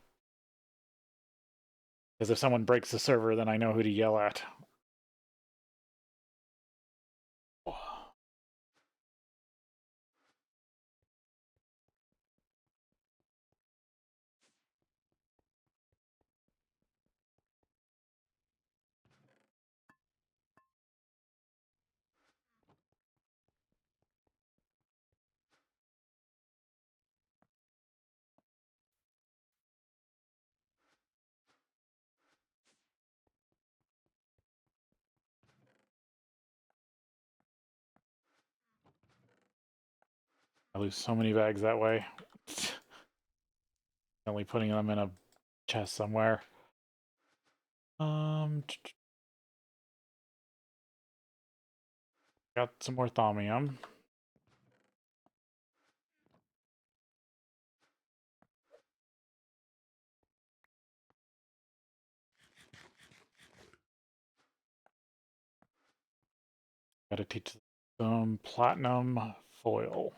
Because if someone breaks the server, then I know who to yell at. I lose so many bags that way. Only putting them in a chest somewhere. Got some more thaumium. Gotta teach some platinum foil.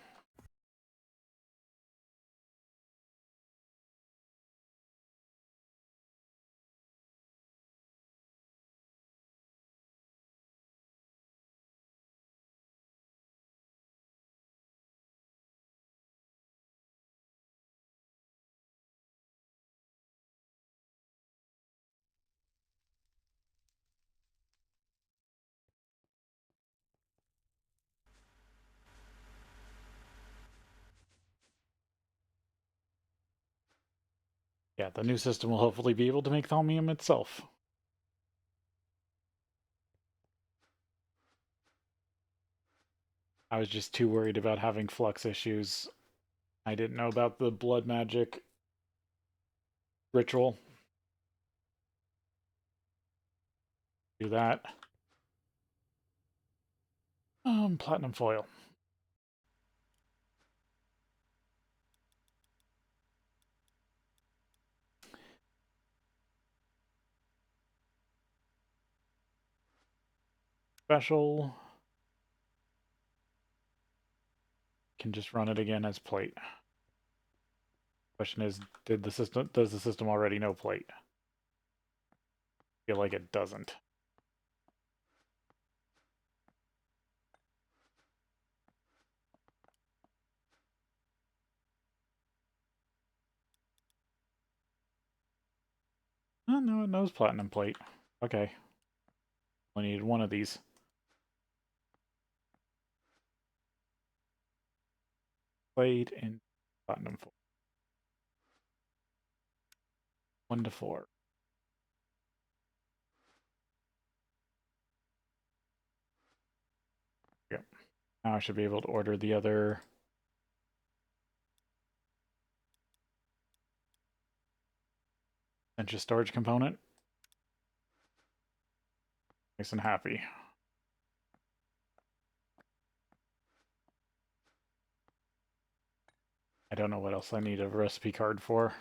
Yeah, the new system will hopefully be able to make thaumium itself. I was just too worried about having flux issues. I didn't know about the blood magic ritual. Do that. Platinum foil. Special. Can just run it again as plate. Question is, does the system already know plate? I feel like it doesn't. Oh, no, it knows platinum plate. Okay. I needed one of these. Plate and platinum foil. 1 to 4. Yep. Now I should be able to order the other essential storage component. Nice and happy. I don't know what else I need a recipe card for.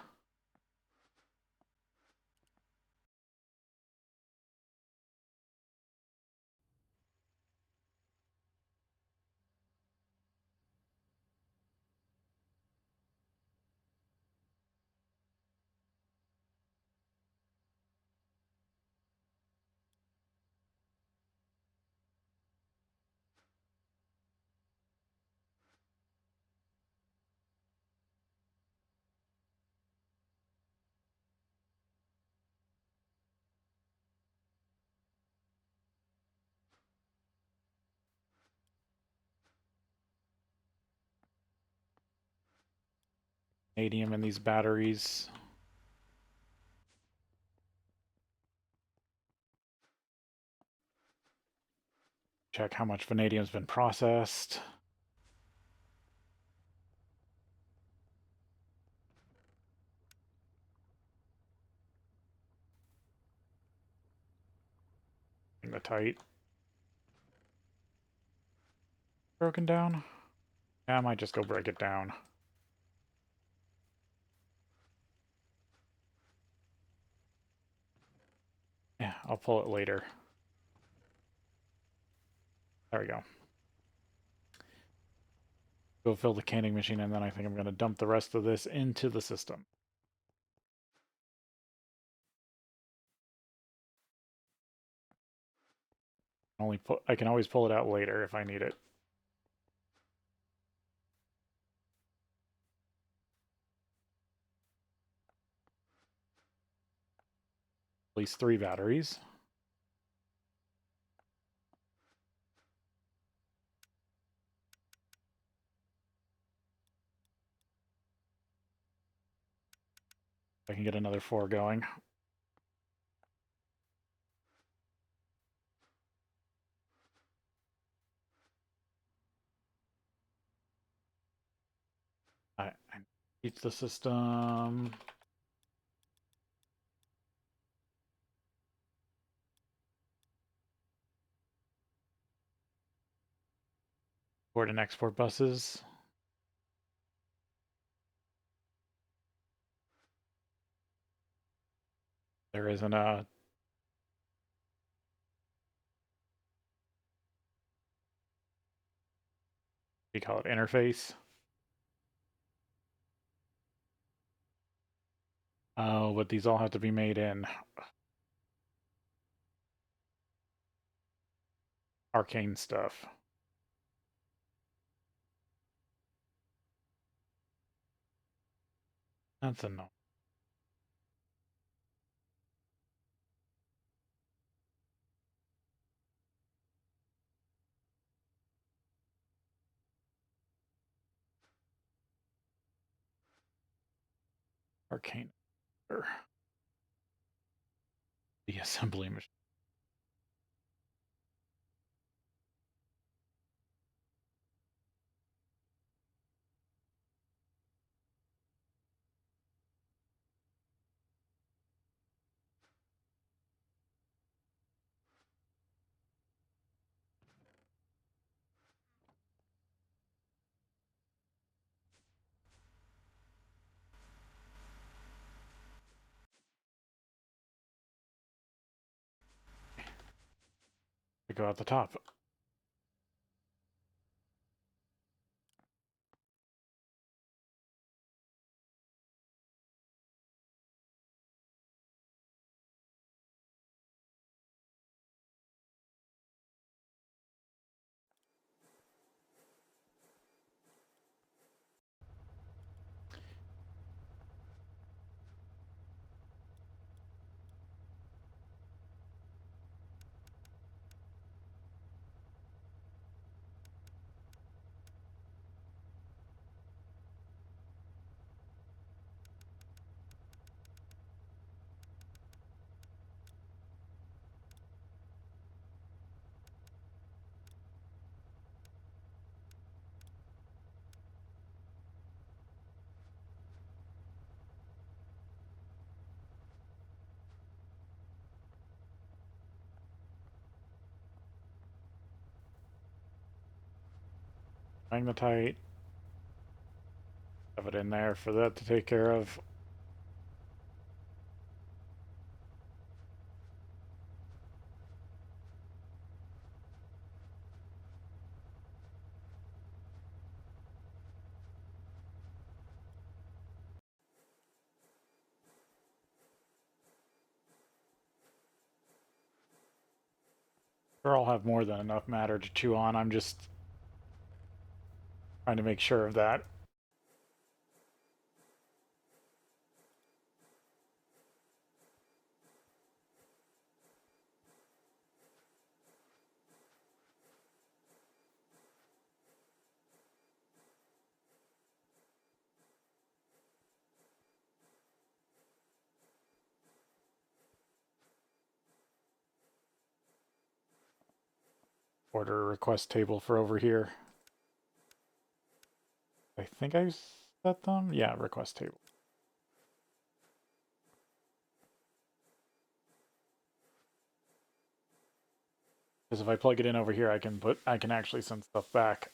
vanadium in these batteries. Check how much vanadium's been processed. Magnetite. Broken down? Yeah, I might just go break it down. Yeah, I'll pull it later. There we go. Go fill the canning machine, and then I think I'm going to dump the rest of this into the system. I can always pull it out later if I need it. At least 3 batteries. I can get another 4 going. I need the system. Import and export buses. There isn't a... What do you call it? Interface? Oh, but these all have to be made in arcane stuff. That's annoying. Arcane. The assembly machine. To go out the top. Magnetite. Have it in there for that to take care of. Sure, I'll have more than enough matter to chew on. I'm just trying to make sure of that. order a request table for over here. I think I set them. Yeah, request table. Because if I plug it in over here, I can actually send stuff back.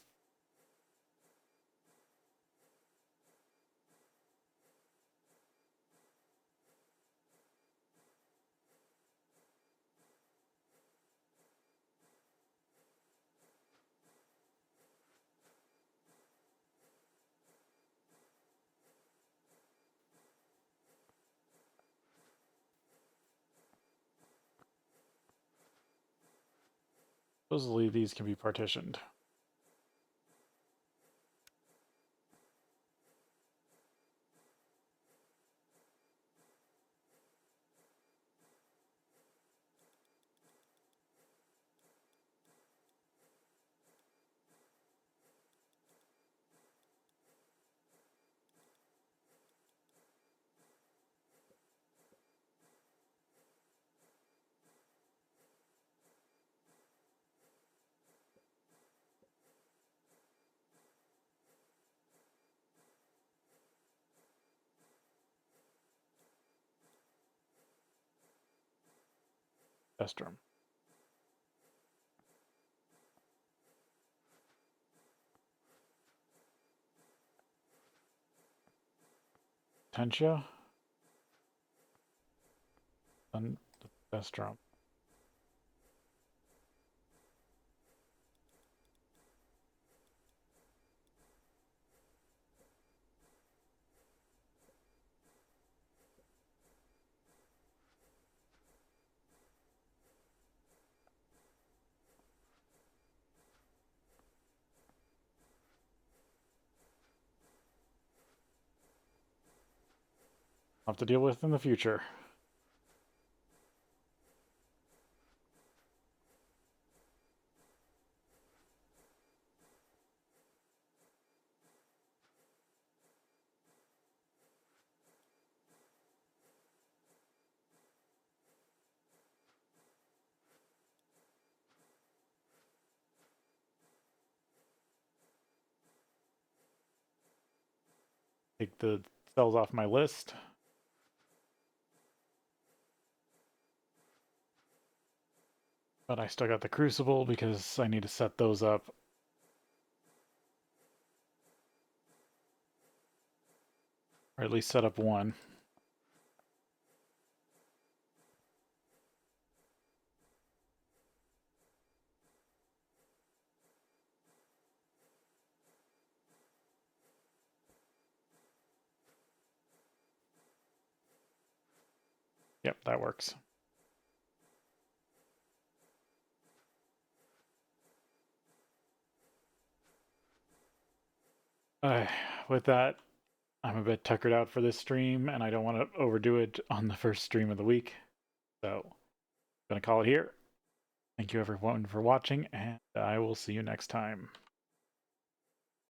Supposedly these can be partitioned. Test room. Tensia. Then the test room. I'll have to deal with in the future. Take the cells off my list. But I still got the crucible because I need to set those up. Or at least set up one. Yep, that works. With that, I'm a bit tuckered out for this stream, and I don't want to overdo it on the first stream of the week. So, I'm going to call it here. Thank you everyone for watching, and I will see you next time.